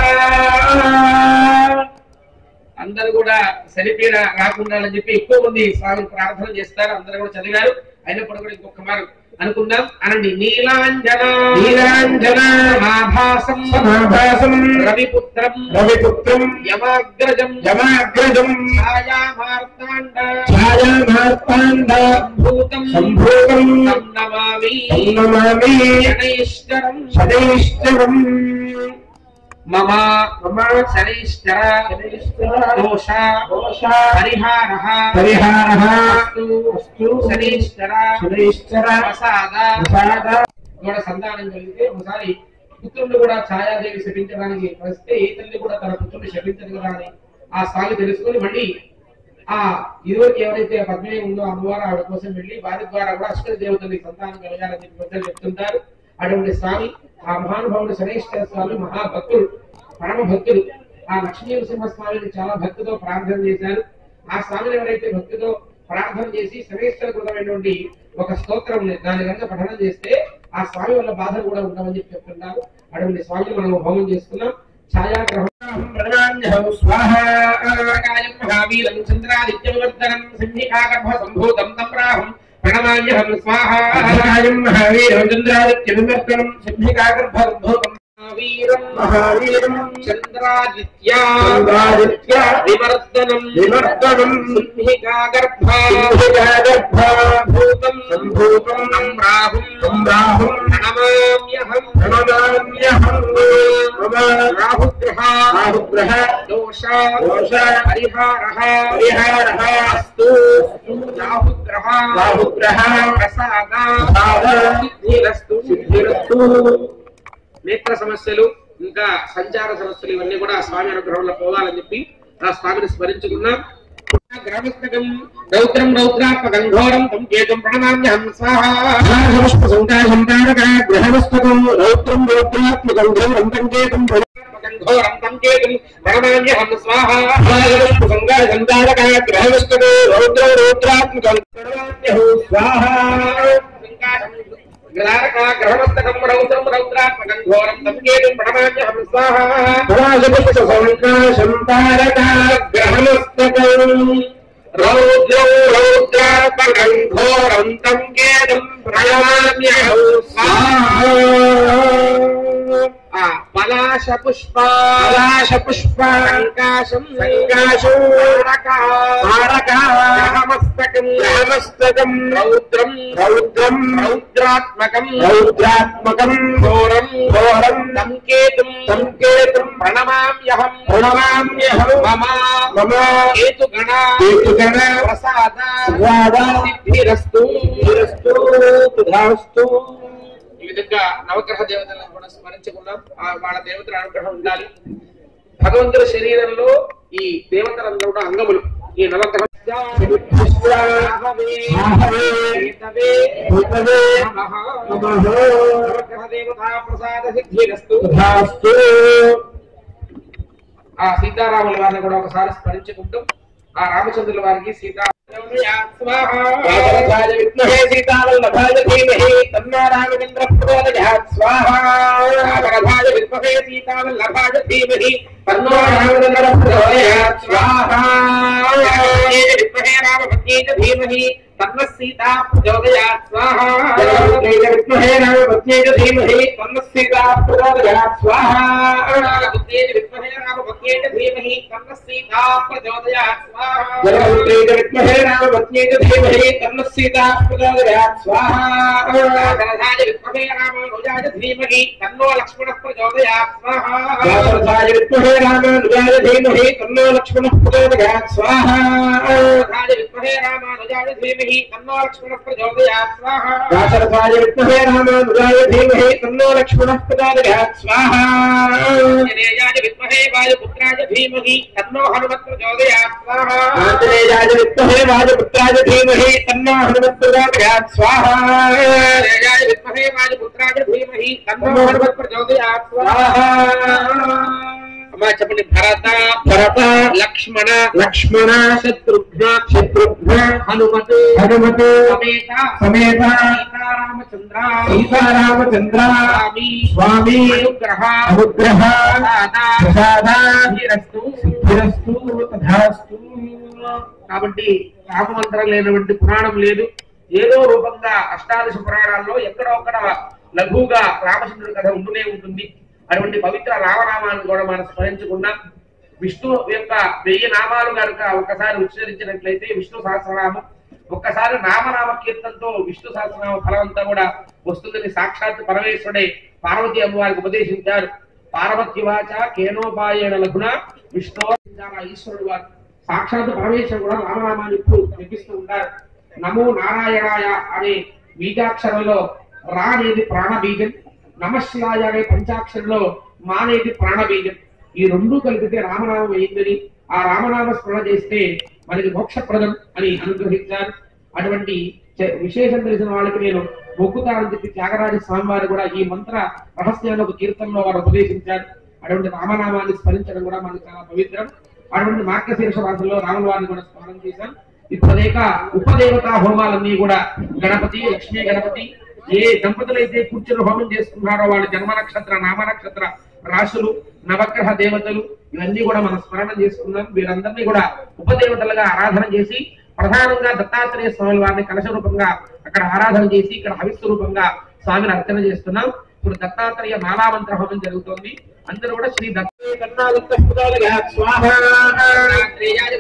అందరూ కూడా సరిపీడ రాకుండా అని చెప్పి ఎక్కువ మంది స్వామిని ప్రార్థన చేస్తారు. అందరూ కూడా చదివారు. అయినప్పుడు కూడా ఇంకొక మారు అనుకుందాం. అనండి. నీలాంజన నీలాంజన సమాభాసం సమాభాసం రవిపుత్రం రవిపుత్రం యమాగ్రజం యమాగ్రజం ఛాయామార్తాండ ఛాయామార్తాండ సంభూతం సంభూతం తం నమామి నమామి శనైశ్వరం శనైశ్వరం మమ మమ శనైశ్వర దోష దోష పరిహారః పరిహారః అస్తు అస్తు శనైశ్వర శనైశ్వర ప్రసాద ప్రసాద. కూడా సంతానం కలిగితే ఒకసారి పుత్రుడు కూడా ఛాయాదేవి శపించడానికి వస్తే ఏ తల్లి కూడా తన పుత్రుడు శపించదు కదా అని ఆ స్వామి తెలుసుకుని మళ్ళీ ఆ ఇదివరకు ఎవరైతే పద్మిని ఉందో అమ్మవారు ఆవిడ కోసం వెళ్ళి వారి ద్వారా కూడా అశ్వతి దేవతలకి సంతానం కలగాలని చెప్పి పెద్దలు చెప్తుంటారు. అటువంటి స్వామి ఆ మహానుభావుడు శనైశ్వర స్వామి మహాభక్తుడు, పరమ భక్తుడు. ఆ లక్ష్మీ నరసింహస్వామిని చాలా భక్తితో ప్రార్థన చేశారు. ఆ స్వామిని ఎవరైతే భక్తితో ప్రార్థన చేసి శనైశ్వర కృతమైనటువంటి ఒక స్తోత్రం దాని కనుక పఠనం చేస్తే ఆ స్వామి వల్ల బాధలు కూడా ఉండవని చెప్పి చెప్తున్నారు. అటువంటి స్వామిని మనం హోమం చేసుకున్నాం. ఛాయాగ్రహం స్వాహాకాయం మహావీరం చంద్రాదిత్యవర్ధనం సింహికాగర్భ సంభూతం తమ్రాహం ప్రణమామ్యహం స్వాహాకాయం మహావీరం చంద్రాదిత్యవర్ధనం సింహికాగర్భ సంభూతం మహావీరం మహావీరం చంద్రాదిత్య వివర్ధనం వివర్ధనం సింహికాగర్భ భూతం సంభూతం తమ్రాహం తమ్రాహం ప్రణమామ్యహం ప్రణమామ్యహం రాహుగ్రహ రాహుగ్రహ దోష దోష పరిహారః పరిహారః అస్తు రాహుగ్రహ రాహుగ్రహ ప్రసాద ప్రసాద సిద్ధిరస్తు సిద్ధిరస్తు. నేత్ర సమస్యలు ఇంకా సంచార సమస్యలు ఇవన్నీ కూడా స్వామి అనుగ్రహంలో పోవాలని చెప్పి ఆ స్వామిని స్మరించుకున్నాం. గ్రామస్థకం రౌద్రం రౌద్రాత్మకం ఘోరం తం కేతుం ప్రణమామ్యహం స్వాహా గ్రహమస్తకం రౌద్రం రౌద్రాత్మకం ఘోరం తం కేతుం ఘోరం తం కేతుం ప్రణమామ్యహం స్వాహా గ్రహమస్తకం రౌద్రం రౌద్రాత్మకం ప్రణమామ్యహం స్వాహా గ్రహమస్తకం రౌద్రం రౌద్రాత్మకం ఘోరం తం కేతుం ప్రణమామ్యహం స్వాహా గ్రహమస్తకం రౌద్రం రౌద్రాత్మకం ఘోరం తం కేతుం ప్రణమామ్యహం స్వాహా. పలాశ పుష్ప పలాశ పుష్ప సంకాశం సంకాశం గ్రహమస్తకం గ్రహమస్తకం రౌద్రం రౌద్రం రౌద్రాత్మకం రౌద్రాత్మకం ఘోరం ఘోరం తం కేతుం ప్రణమామ్యహం ప్రణమామ్యహం మమ మమ కేతుగణ కేతుగణ ప్రసాద సిద్ధిరస్తు సిద్ధిరస్తు తథాస్తు. ఈ విధంగా నవగ్రహ దేవతలను కూడా స్మరించుకున్నాం. వాళ్ళ దేవతల అనుగ్రహం ఉండాలి. భగవంతుడి శరీరంలో ఈ దేవతలందరూ కూడా అంగములు. ఈ నవగ్రహ నవగ్రహ దేవతా ప్రసాద సిద్ధిరస్తు. ఆ సీతారాముల వారిని కూడా ఒకసారి స్మరించుకుంటాం. ఆ రామచంద్రుల వారికి సీతా విద్మహే సీతావల్లభాయ ధీమహి తన్నో రామచంద్ర ప్రచోదయాత్ స్వాహా. విద్మహే సీతావల్లభాయ ధీమహి తన్నో రామచంద్ర ప్రచోదయాత్ స్వాహా. విద్మహే రామపత్న్యై చ ధీమహి తన్నః సీతా ప్రచోదయాత్ స్వాహా. విద్మహే రామపత్న్యై చ ధీమహి తన్నః సీతా ప్రచోదయాత్ స్వాహా. విద్మహే రామపత్న్యై చ ధీమహి తన్నః సీతా ప్రచోదయాత్ స్వాహా. విద్మహే రామపత్న్యై చ ధీమహి తన్నః సీతా ప్రచోదయాత్ స్వాహా. విద్మహే రామానుజాయ ధీమహి తన్నో లక్ష్మణః ప్రచోదయాత్ స్వాహా. విద్మహే రామానుజాయ ధీమహి తన్నో లక్ష్మణః ప్రచోదయాత్ స్వాహా. విద్మహే రామానుజాయ ధీమహి తన్నో లక్ష్మణః ప్రచోదయాత్ స్వాహా. విద్మహే రామానుజాయ ధీమహి తన్నో లక్ష్మణః ప్రచోదయాత్ స్వాహా. విద్మహే వాయుపుత్రాయ ధీమహి తన్నో హనుమత్ ప్రచోదయాత్ స్వాహా. విద్మహే వాయుపుత్రాయ ధీమహి తన్నో హనుమత్ ప్రచోదయాత్ స్వాహా. విద్మహే వాయుపుత్రాయ ధీమహి తన్నో హనుమత్ ప్రచోదయాత్ స్వాహా. అమ్మా చెప్పండి. భరత భరత లక్ష్మణ లక్ష్మణ శత్రుఘ్న శత్రుఘ్న హనుమత్ హనుమత్ సమేత సమేత సీతారామచంద్ర సీతారామచంద్ర స్వామి స్వామి అనుగ్రహ అనుగ్రహ ప్రసాద సిద్ధిరస్తు సిద్ధిరస్తు. తథాస్తు. కాబట్టి రామమంత్రం లేనటువంటి పురాణం లేదు. ఏదో రూపంగా అష్టాదశ పురాణాల్లో ఎక్కడో ఒక్కడ లఘువుగా రామచంద్రుడి కథ ఉంటూనే ఉంటుంది. అటువంటి పవిత్ర రామనామాన్ని కూడా మనం స్మరించుకున్నాం. విష్ణు యొక్క 1000 నామాలు కనుక ఒక్కసారి ఉచ్చరించినట్లయితే విష్ణు సహస్రనామం, ఒక్కసారి నామనామ కీర్తనతో విష్ణు సహస్రనామ ఫలం అంతా కూడా వస్తుందని సాక్షాత్ పరమేశ్వరుడే పార్వతీ అమ్మవారికి ఉపదేశించారు. పార్వతీవాచ కేనోపాయేన లఘున విష్ణు ఈశ్వరుడు వారు సాక్షాత్ పరమేశ్వరుడు కూడా రామనామాన్ని ఇప్పుడు వినిపిస్తూ ఉంటారు. నమో నారాయణాయ అనే బీజాక్షరంలో రా అనేది ప్రాణబీజం, నమశివాయ అనే పంచాక్షరంలో మా అనేది ప్రాణబీజం. ఈ రెండు కలిపితే రామనామం అయిందని, ఆ రామనామ స్మరణ చేస్తే మనకి మోక్షప్రదం అని అనుగ్రహించారు. అటువంటి విశేషం తెలిసిన వాళ్ళకి నేను మొక్కుతానని చెప్పి త్యాగరాజ స్వామి వారు కూడా ఈ మంత్ర రహస్యాన్ని ఒక కీర్తనలో వారు ఉపదేశించారు. అటువంటి రామనామాన్ని స్మరించడం కూడా మనకు చాలా పవిత్రం. అటువంటి మార్గశీర్ష మాసంలో రాముల వారిని కూడా స్మరణ చేశాం. ఇప్పుడు అనేక ఉపదేవతా హోమాలన్నీ కూడా గణపతి, లక్ష్మీ గణపతి, ఏ దంపతులైతే కూర్చుని హోమం చేసుకున్నారో వాళ్ళ జన్మ నక్షత్ర, నామ నక్షత్ర రాశులు, నవగ్రహ దేవతలు ఇవన్నీ కూడా మనం స్మరణ చేసుకున్నాం. వీరందరినీ కూడా ఉపదేవతలుగా ఆరాధన చేసి ప్రధానంగా దత్తాత్రేయ స్వామి వారిని కలశ రూపంగా అక్కడ ఆరాధన చేసి ఇక్కడ హవిస్సు రూపంగా స్వామిని అర్చన చేస్తున్నాం. ఇప్పుడు దత్తాత్రేయ మాలామంత్ర హోమం జరుగుతోంది. అందరూ కూడా శ్రీ దత్తాత్రేయాయ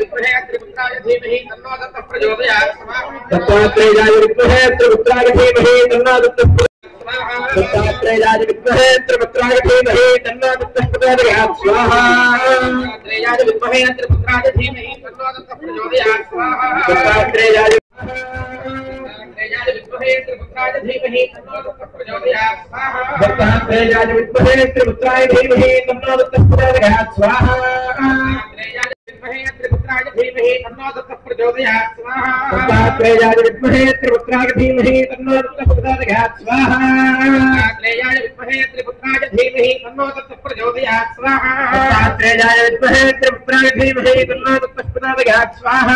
విద్మహే త్రిపుత్రాయ ధీమహి తన్నో దత్తః ప్రచోదయాత్. దత్తాత్రేయాయ విద్మహే త్రిపుత్రాయ ధీమహి తన్నో దత్తః దత్తాత్రేయాయ విద్మహే త్రిపుత్రాయ ధీమహి తన్నో దత్తః ప్రచోదయాత్. స్వాహా. దత్తాత్రేయాయ విద్మహే త్రిపుత్రాయ ధీమహి తన్నో దత్తః ప్రచోదయాత్. స్వాహా. దత్తాత్రేయాయ విద్మహే త్రిపుత్రాయ ధీమహి తన్నో దత్తః ప్రచోదయాత్. స్వాహా. దత్తాత్రేయాయ విద్మహే త్రిపుత్రాయ ధీమహి తన్నో దత్తః ప్రచోదయాత్. స్వాహా. విద్మహే త్రిపుత్రాయ ధీమహి తన్నో దత్తః ప్రచోదయాత్. స్వాహా. దత్తాత్రేయాయ విద్మహే త్రిపుత్రాయ ధీమహి తన్నో దత్తః ప్రచోదయాత్. స్వాహా. దత్తాత్రేయాయ విద్మహే త్రిపుత్రాయ ధీమహి తన్నో దత్తః ప్రచోదయాత్. స్వాహా. దత్తాత్రేయాయ విద్మహే త్రిపుత్రాయ ధీమహి తన్నో దత్తః ప్రచోదయాత్. స్వాహా. దత్తాత్రేయాయ విద్మహే త్రిపుత్రాయ ధీమహి తన్నో దత్తః ప్రచోదయాత్. స్వాహా.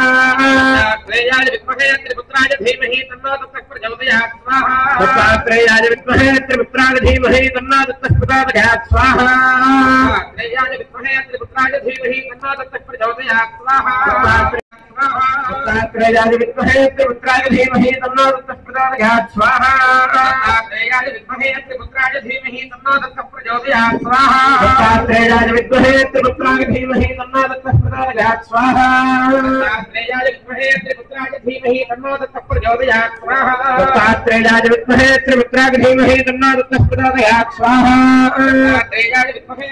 దత్తాత్రేయాయ విద్మహే త్రిపుత్రాయ ధీమహి తన్నో దత్తః ప్రచోదయాత్. స్వాహా. దత్తాత్రేయాయ విద్మహే త్రిపుత్రాయ ధీమహి తన్నో దత్తః ప్రచోదయాత్. స్వాహా. దత్తాత్రేయాయ విద్మహే త్రిపుత్రాయ ధీమహి తన్నో దత్తః ప్రచోదయాత్. స్వాహా. దత్తాత్రేయాయ విద్మహే త్రిపుత్రాయ ధీమహి తన్నో దత్తః ప్రచోదయాత్. స్వాహా. దత్తాత్రేయాయ విద్మహే త్రిపుత్రాయ ధీమహి తన్నో దత్తః ప్రచోదయాత్. స్వాహా. దత్తాత్రేయాయ విద్మహే త్రిపుత్రాయ ధీమహి తన్నో దత్తః ప్రచోదయాత్. స్వాహా. దత్తాత్రేయాయ విద్మహే త్రిపుత్రాయ ధీమహి తన్నో దత్తః ప్రచోదయాత్. స్వాహా. దత్తాత్రేయాయ విద్మహే త్రిపుత్రాయ ధీమహి తన్నో దత్తః ప్రచోదయాత్. స్వాహా. దత్తాత్రేయాయ విద్మహే త్రిపుత్రాయ ధీమహి తన్నో దత్తః ప్రచోదయాత్. స్వాహా. దత్తాత్రేయాయ విద్మహే త్రిపుత్రాయ ధీమహి తన్నో దత్తః ప్రచోదయాత్. స్వాహా. దత్తాత్రేయాయ విద్మహే త్రిపుత్రాయ ధీమహి తన్నో దత్తః ప్రచోదయాత్. స్వాహా. దత్తాత్రేయాయ విద్మహే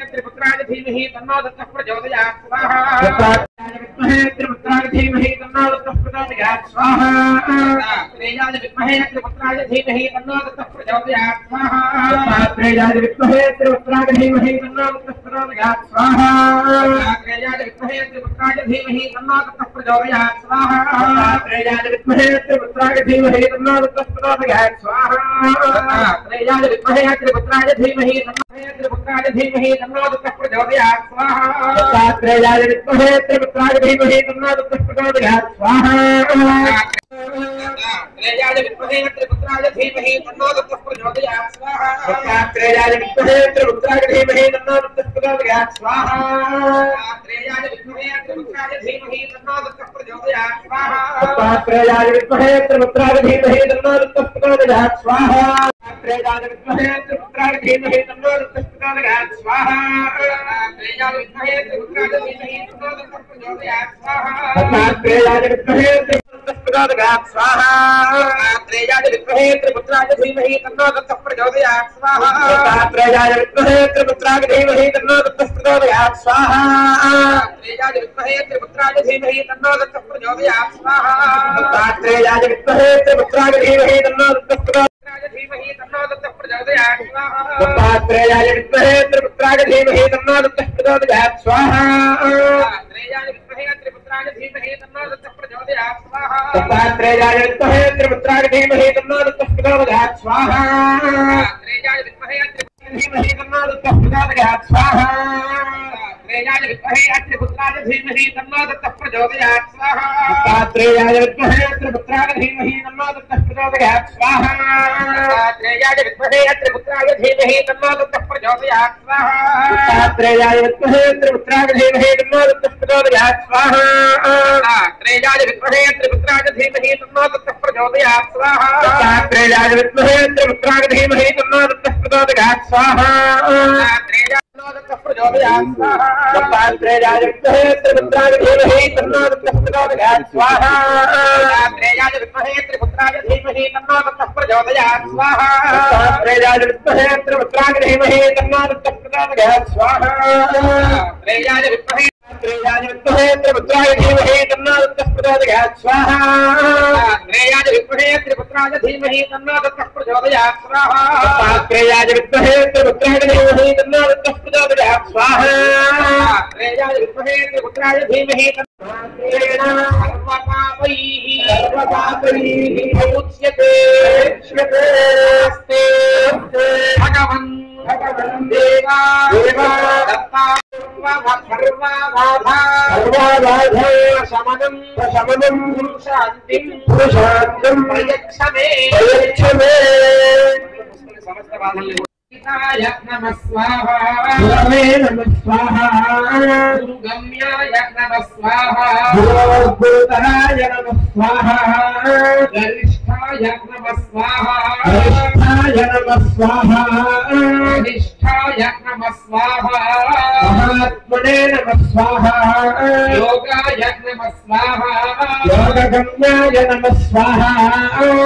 త్రిపుత్రాయ ధీమహి తన్నో దత్తః ప్రచోదయాత్. స్వాహా. దత్తాత్రేయాయ విద్మహే త్రిపుత్రాయ ధీమహి తన్నో దత్తః ప్రచోదయాత్. స్వాహా. దత్తాత్రేయాయ విద్మహే త్రిపుత్రాయ ధీమహి తన్నో దత్తః ప్రచోదయాత్. స్వాహా. దత్తాత్రేయాయ విద్మహే త్రిపుత్రాయ ధీమహి తన్నో దత్తః ప్రచోదయాత్. స్వాహా. దత్తాత్రేయాయ విద్మహే త్రిపుత్రాయ ధీమహి తన్నో దత్తః ప్రచోదయాత్. స్వాహా. దత్తాత్రేయాయ విద్మహే త్రిపుత్రాయ ధీమహి తన్నో దత్తః ప్రచోదయాత్. స్వాహా. దత్తాత్రేయాయ విద్మహే త్రిపుత్రాయ ధీమహి తన్నో దత్తః ప్రచోదయాత్. స్వాహా. దత్తాత్రేయాయ విద్మహే త్రిపుత్రాయ ధీమహి తన్నో దత్తః ప్రచోదయాత్. స్వాహా. దత్తాత్రేయాయ విద్మహే త్రిపుత్రాయ ధీమహి తన్నో దత్తః ప్రచోదయాత్. స్వాహా. దత్తాత్రేయాయ విద్మహే త్రిపుత్రాయ ధీమహి తన్నో దత్తః ప్రచోదయాత్. స్వాహా. దత్తాత్రేయాయ విద్మహే ప్రచోదయాత్. స్వాహా. దత్తాత్రేయాయ విద్మహే త్రిపుత్రాయ ధీమహి తన్నో దత్తః ప్రచోదయాత్. స్వాహా. దత్తాత్రేయాయ విద్మహే త్రిపుత్రాయ ధీమహి తన్నో దత్తః ప్రచోదయాత్. స్వాహా. దత్తాత్రేయాయ విద్మహే త్రిపుత్రాయ ధీమహి తన్నో దత్తః ప్రచోదయాత్. స్వాహా. దత్తాత్రేయాయ విద్మహే త్రిపుత్రాయ ధీమహి తన్నో దత్తః ప్రచోదయాత్. ధీమహి తన్నో దత్తః ప్రచోదయాత్. స్వాహా. దత్తాత్రేయాయ విద్మహే త్రిపుత్రాయ ధీమహి తన్నో దత్తః ప్రచోదయాత్. స్వాహా. దత్తాత్రేయాయ విద్మహే త్రిపుత్రాయ ధీమహి తన్నో దత్తః ప్రచోదయాత్. స్వాహా. దత్తాత్రేయాయ విద్మహే త్రిపుత్రాయ ధీమహి తన్నో దత్తః ప్రచోదయాత్. స్వాహా. దత్తాత్రేయాయ విద్మహే ధీమహి తన్నో దత్తః ప్రచోదయాత్. స్వాహా. दत्तात्रेयाय विद्महे अत्रिपुत्राय धीमहि तन्नो दत्तः प्रचोदयात् स्वाहा दत्तात्रेयाय विद्महे अत्रिपुत्राय धीमहि तन्नो दत्तः प्रचोदयात् स्वाहा दत्तात्रेयाय विद्महे अत्रिपुत्राय धीमहि तन्नो दत्तः प्रचोदयात् स्वाहा दत्तात्रेयाय विद्महे अत्रिपुत्राय धीमहि तन्नो दत्तः प्रचोदयात् स्वाहा दत्तात्रेयाय विद्महे अत्रिपुत्राय धीमहि तन्नो दत्तः प्रचोदयात् स्वाहा दत्तात्रेयाय विद्महे अत्रिपुत्राय धीमहि तन्नो दत्तः प्रचोदयात् स्वाहा दत्तात्रेयाय दत्तात्रेयाय विद्महे तन्नो दत्तः प्रचोदयात् स्वाहा दत्तात्रेयाय विद्महे त्रिपुत्राय धीमहि तन्नो दत्तः प्रचोदयात् स्वाहा दत्तात्रेयाय विद्महे त्रिपुत्राय धीमहि तन्नो दत्तः प्रचोदयात् स्वाहा दत्तात्रेयाय विद्महे दत्तात्रेयाय विद्महे त्रिपुत्राय धीमहि तन्नो दत्तः प्रचोदयात् स्वाहा दत्तात्रेयाय विद्महे त्रिपुत्राय धीमहि तन्नो दत्तः प्रचोदयात् स्वाहा दत्तात्रेयाय विद्महे त्रिपुत्राय धीमहि तन्नो दत्तः प्रचोदयात् स्वाहा दत्तात्रेयाय विद्महे त्रिपुत्राय धीमहि सर्वपापैः मुच्यते भगवन् देवा दत्ता शमनं शान्तिं प्रयच्छमे समस्त बाधल्नि नमः स्वाहा गुरवे नमः स्वाहा गुरुगम्याय नमः स्वाहा गुरुवद्भूताय नमः स्वाहा गरिष्ठाय नमः स्वाहा गरिष्ठाय नमः स्वाहा अधिष्ठाय नमः स्वाहा महात्मने नमः स्वाहा योगाय नमः स्वाहा योगगम्याय नमः स्वाहा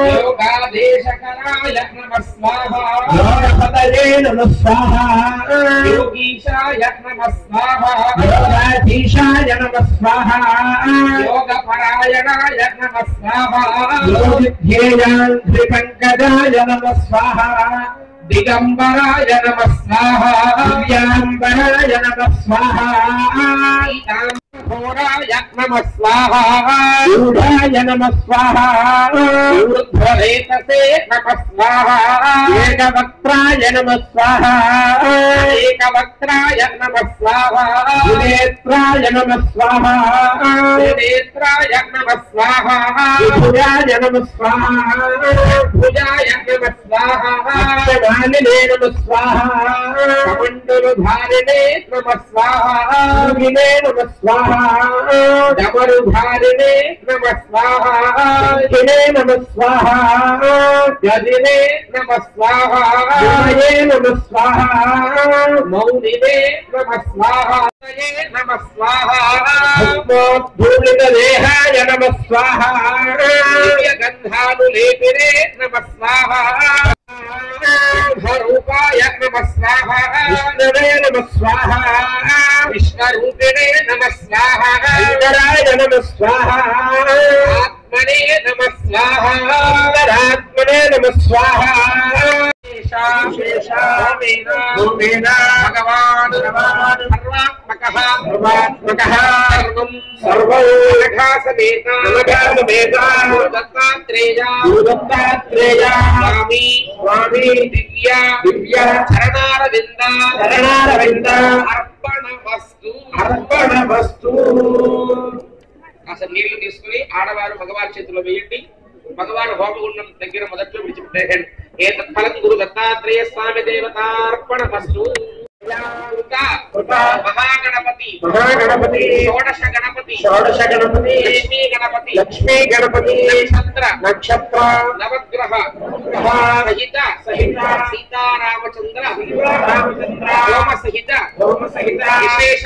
योगादेशकराय नमः स्वाहा योगपतये नमः स्वाहा योगीशाय नमः स्वाहा योगाधीशाय नमः स्वाहा योगपरायणाय नमः स्वाहा योगविद्येयान्ध्रिपङ्कजाय नमः स्वाहा दिगंबराय नमः स्वाहा दिव्यांबराय नमः स्वाहा घोराय नमः स्वाहा यूढाय नमः स्वाहा ऊर्ध्वरेतसे नमः स्वाहा एकवक्त्राय नमः स्वाहा एकवक्त्राय नमः स्वाहा सुनेत्राय नमः स्वाहा नेत्राय नमः स्वाहा भुजाय नमः स्वाहा भुजाय नमः स्वाहा मालिने नमः स्वाहा कमण्डलधारिणे नमः स्वाहा योगिने नमः स्वाहा डमरुधारिणे नमः स्वाहा किने नमः स्वाहा गदिने नमः स्वाहा विमये नमः स्वाहा मौनिने नमः स्वाहा नमः स्वाहा भस्मोद्धूलितदेहाय नमः स्वाहा गन्धानुलेपिने नमः स्वाहा रूपाय नमः स्वाहा विष्णवे नमः स्वाहा विश्वरूपिणे नमः स्वाहा शंकराय नमः स्वाहा आत्मने नमः स्वाहा अंतरात्मने नमः स्वाहा शेषामेन भगवान् सर्वात्मकः सर्वं समेता दत्तात्रेय स्वामी दिव्या चरणारविन्द अर्पणमस्तु అసలు నీళ్లు తీసుకుని ఆడవారు మగవారి చేతిలో వేయండి. మగవారు హోమగుండం దగ్గర మొదట్లో విడిచిపెట్టేయండి. ఏ తత్ఫలం గురు దత్తాత్రేయ స్వామి దేవతార్పణమస్తు. महागणपति षोडश गणपति लक्ष्मी गणपति नक्षत्र नवग्रह सहित सीतारामचंद्र होम सहित विशेष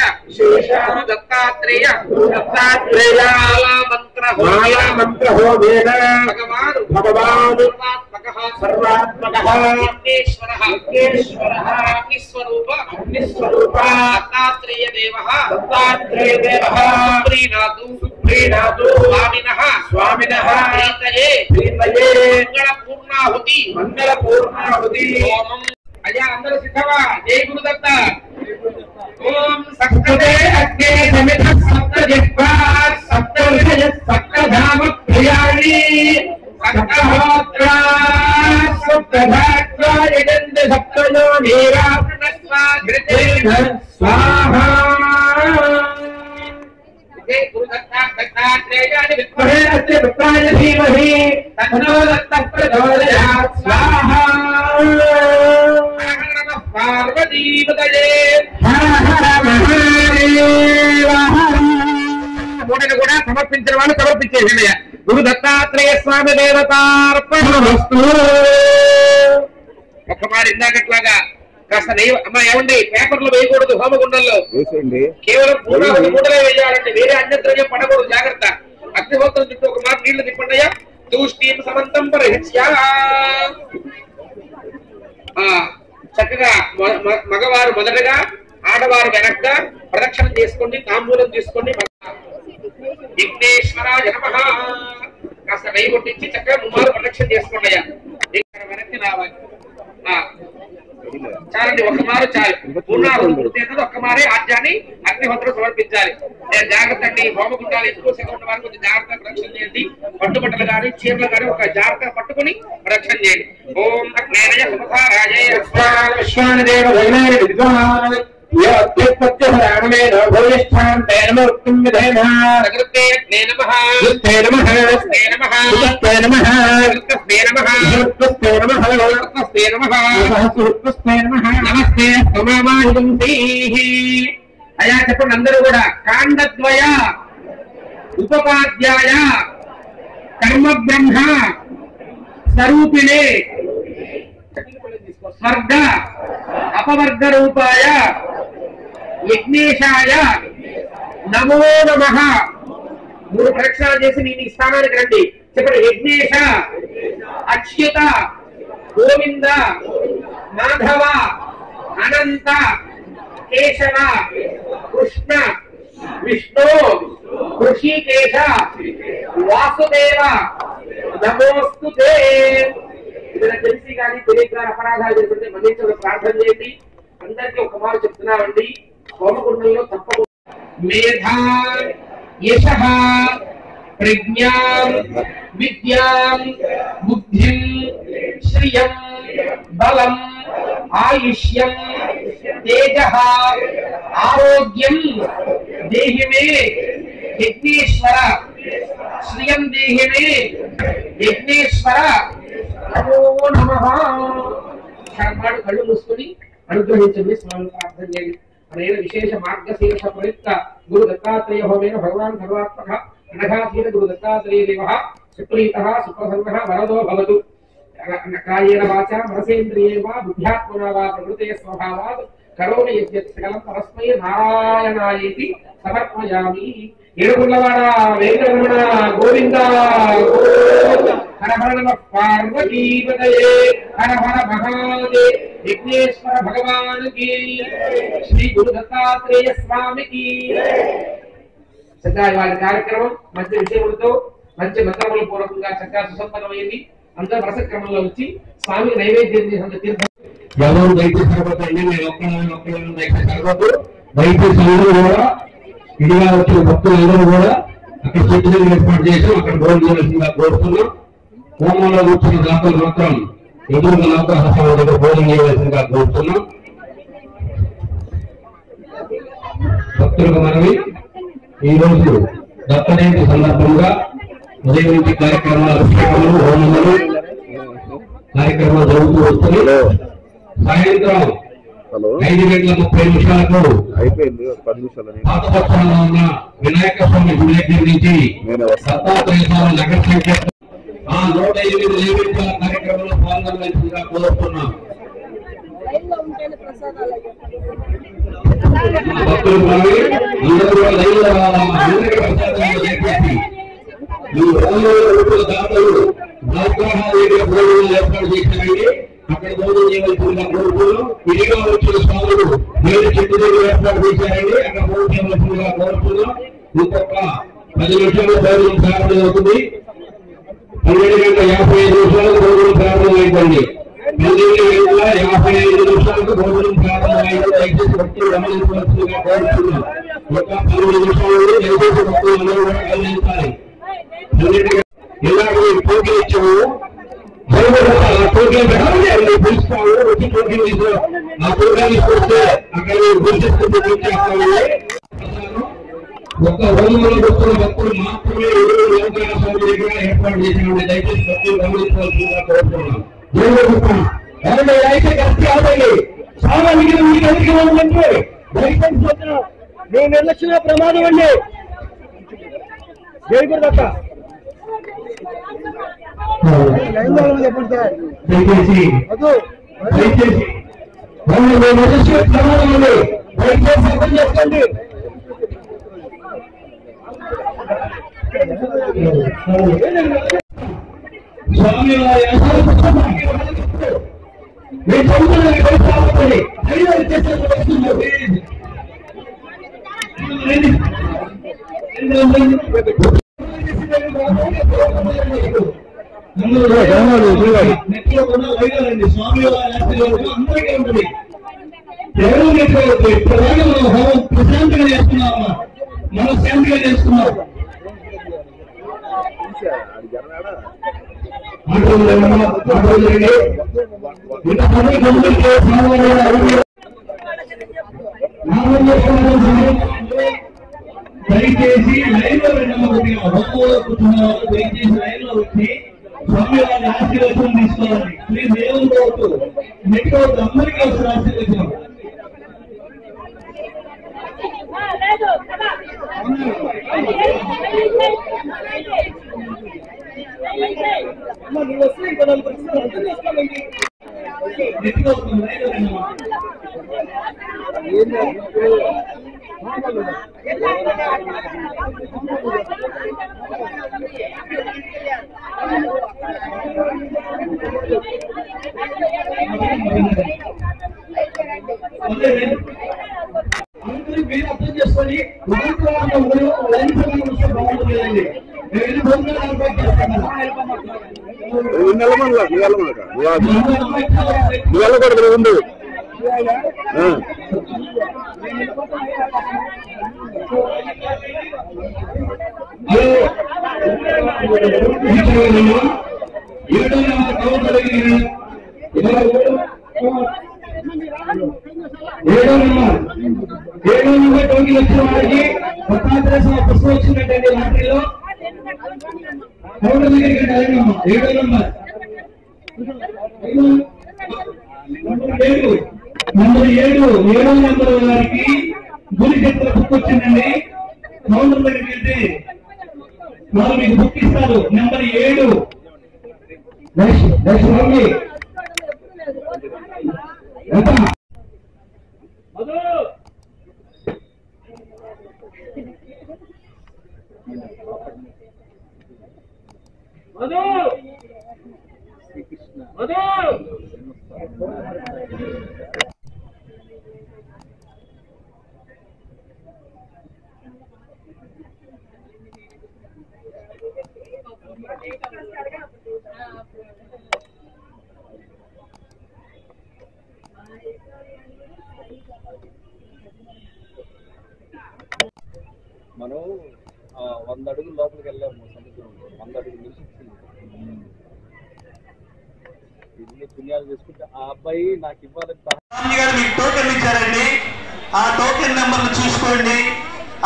दत्तात्रेय मंत्र होमेन भगवान सर्वात्मकः विघ्नेश्वरः अग्निस्वरूप दत्तात्रेय देवः सुप्रीणातु स्वामिनः प्रीतये मंगलपूर्णाहुति ओम अय्या अंदर सिद्धवा जय गुरुदत्त ओम सक्ते अग्ने समित सप्तजिह्वा सप्तऋषय सप्तधाम प्रियाणि सप्तहोत्रा सप्तधात्वा यजन्ते सप्तयो नीरा स्वाहा मध्ये गुरुदत्तात्रेयाय विद्महे अस्य पुत्राय धीमहि तन्नो दत्तः प्रचोदयात् स्वाहा। పార్వతీపతయే హర హర మహాదేవ మూడని కూడా సమర్పించిన వాళ్ళు సమర్పించేసిందయ్యా. గురు దత్తాత్రేయ స్వామి దేవతార్పణమస్తు. ఒక్కమారి ఇందాకట్లాగా కాస్త నెయ్యి అమ్మా ఏమండి పేపర్లు వేయకూడదు హోమగుండంలో, కేవలం మూడలే వేయాలండి, వేరే అన్యద్రవ్యం పడకూడదు. జాగ్రత్త. అగ్నిహోత్రం చుట్టూ ఒక మాట నీళ్లు తిప్పండియా. తూష్టీం సమంతం పరిహత్య. చక్కగా మగవారు మొదటగా ఆడవారు వెనక్గా ప్రదక్షిణ చేసుకోండి, తాంబూలం తీసుకోండి. విఘ్నేశ్వరాయ నమః. కాస్త నెయ్యి కొట్టించి చక్కగా ముమ్మారు ప్రదక్షిణ చేసుకోండి అయ్యా. వెనక్కి రావాలి. చాలండి, ఒక్కమారు చాలు. ఒక్కమారే ఆద్యాన్ని అగ్నిహోత్రం సమర్పించాలి. నేను జాగ్రత్త అండి, హోమగుండాలు ఎక్కువ శాతం ఉన్న వారు కొంచెం జాగ్రత్తగా ప్రదక్షిణ చేయండి. పట్టుబట్టలు కానీ చీరలు కానీ ఒక జాగ్రత్తగా పట్టుకుని ప్రదక్షిణ చేయండి. ఓం అగ్నేయ సుమధారాయ విశ్వానదేవ విద్వాన్ అయా చెప్పండి అందరూ కూడా. కాండద్వయ ఉపపాద్యాయ కర్మ బ్రహ్మ స్వరూపిణే స్వర్గ అపవర్గ రూపాయ యజ్ఞేశాయ నమో నమః. మూడు ప్రదక్షిణాలు చేసి నేను ఈ స్థానానికి రండి. చెప్పండి. యజ్ఞేశ, అచ్యుత, గోవింద, మాధవ, అనంత, కేశవ, కృష్ణ, విష్ణు, ఋషికేశ, వాసుదేవ నమోస్తుతే. ఏదైనా తెలిసి కానీ తెలియక అపరాధాలు చేస్తుంటే మన్నించడం ప్రార్థన చేయండి. అందరికీ ఒక మాట చెప్తున్నామండి, హోమగుండంలో తప్పకుండా మేధా, యశః, ప్రజ్ఞాం, విద్యాం, బుద్ధిం, శ్రియం, బలం, ఆయుష్యం, తేజః, ఆరోగ్యం దేహి మే యజ్ఞేశ్వర. శ్రియం దేహి మే యజ్ఞేశ్వర నమో నమః. కర్మాడు కళ్ళు మూసుకొని అనుగ్రహించండి. స్వామి ప్రార్థన చేయండి. అనేన విశేష మార్గశీర్ష ప్రయుక్త గురు దత్తాత్రేయ హోమేన భగవాన్ సర్వాత్మక అనఘాశీల గురు దత్తాత్రేయ దేవ సుప్రీతః సుప్రసన్నః వరదో భవతు. కాయేన వాచా మనసేంద్రియే వా బుద్ధ్యాత్మనా వా ప్రకృతే స్వభావాత్ కరోమి యజ్ఞత్ సకలం పరస్మై నారాయణాయేతి సమర్పయామి. ఏడుగుళ్ళవాడ వెంకటరమణ గోవింద హర హర నమ పార్వతీపతయే హర హర మహాదేవ్. విఘ్నేశ్వర భగవానికి, శ్రీ గురు దత్తాత్రేయ స్వామికి. చక్కగా వారి కార్యక్రమం మంచి విషయములతో మంచి మంత్రముల పూర్వకంగా చక్కగా సుసంపన్నమైంది. అందరూ రసక్రమంలో వచ్చి స్వామికి నైవేద్యం చేసినంత తీర్థం. ఎవరు దయచేసి సరిపోతాయండి, నేను ఒక్కళ్ళని దయచేసి సరిపోతు. దయచేసి అందరూ కూడా ఇదిగా వచ్చిన భక్తులందరూ కూడా అక్కడ చెట్టు దగ్గర ఏర్పాటు చేసి అక్కడ భోజనం చేయాల్సిందిగా కోరుతున్నాం. హోమంలో కూర్చున్న దాతలు మాత్రం ఎదురుగా నవగ్రహ దగ్గర భోజనం చేయవలసిందిగా కోరుతున్నాం. భక్తులకు మనవి, ఈ రోజు దత్తజయంతి సందర్భంగా ఉదయం నుంచి కార్యక్రమాలు, అభిషేకాలు, హోమములు కార్యక్రమాలు జరుగుతూ వస్తున్నాయి. సాయంత్రం 5:30 పాతపక్షంలో ఉన్న వినాయక స్వామి గుడి దగ్గర నుంచి దత్తాత్రేయ స్వామి నగర సంఖ్య 108 నైవేద్యాల కార్యక్రమంలో పాల్గొనవలసిందిగా కోరుతున్నాం. భక్తులు మనవి, అందరూ కూడా లైన్లో రావాలమ్మా. అందరికీ ప్రసాదాలు చేసి ఈ హోమంలో దాతలు నవగ్రహాల భోజనం ఏర్పాటు చేసినారండి. అక్కడ భోజనం చేయవలసిందిగా కోరుతున్నాం. ఇదిగా వచ్చిన స్వాములు వేరే చెట్టు దగ్గర ఏర్పాటు చేశారండి. అక్కడ భోజనం చేయవలసిందిగా కోరుతున్నాం. ఇంకొక 10 నిమిషాలు భోజనం ప్రారంభం అవుతుంది. 12:55 భోజనం ప్రారంభమైందండి. 12:55 భోజనం ప్రారంభమైంది. దయచేసి భక్తులు గమనించవలసిందిగా కోరుతున్నాం. ఒక 12 నిమిషాలు దయచేసి భక్తులు అందరూ కూడా గమనించాలి. ఇలాగే పోటీ ఇచ్చాము. పిలుస్తాము, వచ్చి పోటీ ఆ ప్రోగ్రామ్ తీసుకొస్తే అక్కడ గుర్తిస్తూ ఒక్క హోమంలో కూర్చున్న భక్తులు మాత్రమే ఎదురు వెంకయ్య స్వామి దగ్గర ఏర్పాటు చేసిన దయచేసి భక్తులు గమనించవలసిందిగా కోరుతున్నాం. ఎవరంటే అయితే కరెక్ట్ కాదండి. సామాన్యుడికి మీకు ఎదురుగా ఉందంటే దయచేసి చెప్తున్నాం, మీ నిర్లక్ష్య ప్రమాదం అండి. జయకూడదక్క దయచేసి దయచేసి ప్రమాదం అండి. దయచేసి అర్థం చేసుకోండి. స్వామి వారి మీరు చదువుతున్నది పరిస్థితి స్వామి వారి అందరికీ ఉంటుంది. ఎవరు నేర్చుకోవచ్చు. ఇప్పటిదాకా మనం హోమం ప్రశాంతంగా చేస్తున్నామమ్మా, మనం శాంతిగా చేస్తున్నాం. దయచేసి లైన్ లో రెండమ్మ హోమంలో కూర్చున్న వాళ్ళు దయచేసి లైన్ లో వచ్చి స్వామి వారి ఆశీర్వచనం తీసుకోవాలి. ప్లీజ్ ఏమనుకోవద్దు, నెట్టుకోవద్దు. అందరికీ వస్తుంది ఆశీర్వచనం. అందరూ మీరు అర్థం చేసుకొని బాగుంటుందండి. ఉంది ఏడో నెంబర్ టోకి వచ్చిన వారికి పుస్తకం వచ్చిందంటే లాటరీలో కౌంటర్ దగ్గరికి వెళ్ళాలమ్మా. ఏడో నెంబర్ ఏడో నెంబర్ వారికి గురి చెప్పుల బుక్ వచ్చిందండి. కౌంటర్ దగ్గరికి వెళ్తే వాళ్ళు మీకు బుక్ ఇస్తారు. నెంబర్ 7 మనం 100 అడుగుల లోపలికి వెళ్ళాము. సముద్రంలో 100 అడుగులు నిలిచింది. ఇన్ని పుణ్యాలు చేసుకుంటే ఆ అబ్బాయి నాకు ఇవ్వాలని గారు మీకు టోకెన్ ఇచ్చారండి. ఆ టోకెన్ నెంబర్ను చూసుకోండి.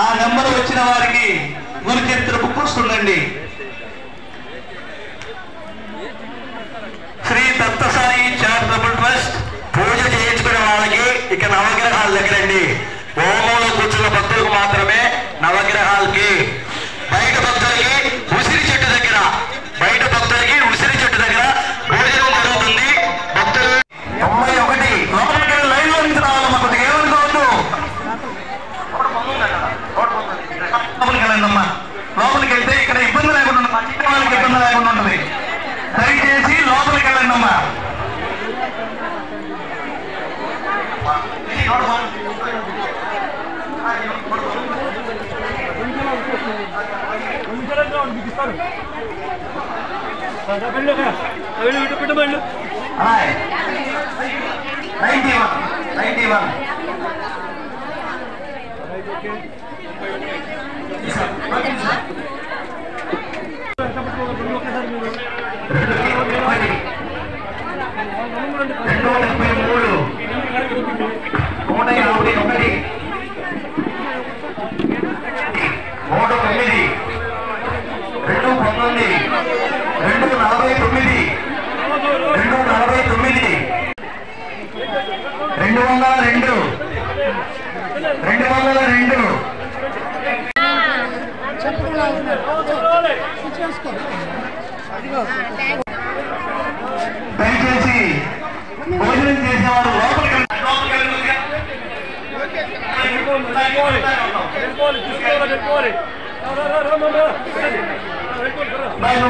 ఆ నెంబర్ వచ్చిన వారికి గురుచరిత్ర బుక్ వస్తుందండి. శ్రీ దత్తసాయి చారిటబుల్ ట్రస్ట్ పూజ చేయించుకునే వాళ్ళకి ఇక నవగ్రహాల దగ్గరండి. హోమంలో కూర్చున్న భక్తులకు మాత్రమే నవగ్రహాలకి. బయట భక్తులకి ఉసిరి చెట్టు దగ్గర భోజనం జరుగుతుంది. భక్తులు 91 లోపలికి లైన్ లో నుంచి రావాలి. మాకు ఏమనుకోవద్దు. లోపలికి వెళ్ళండమ్మా. లోపలికి వెళ్తే ఇక్కడ ఇబ్బంది లేకుండా ఉంటుంది. మా చిన్న వాళ్ళకి ఇబ్బంది లేకుండా ఉంటుంది. దయచేసి లోపలికి వెళ్ళండమ్మా. Hi. 91. 309 219 249 249 202 202 దయచేసి భోజనం చేసేవారు లోపలికి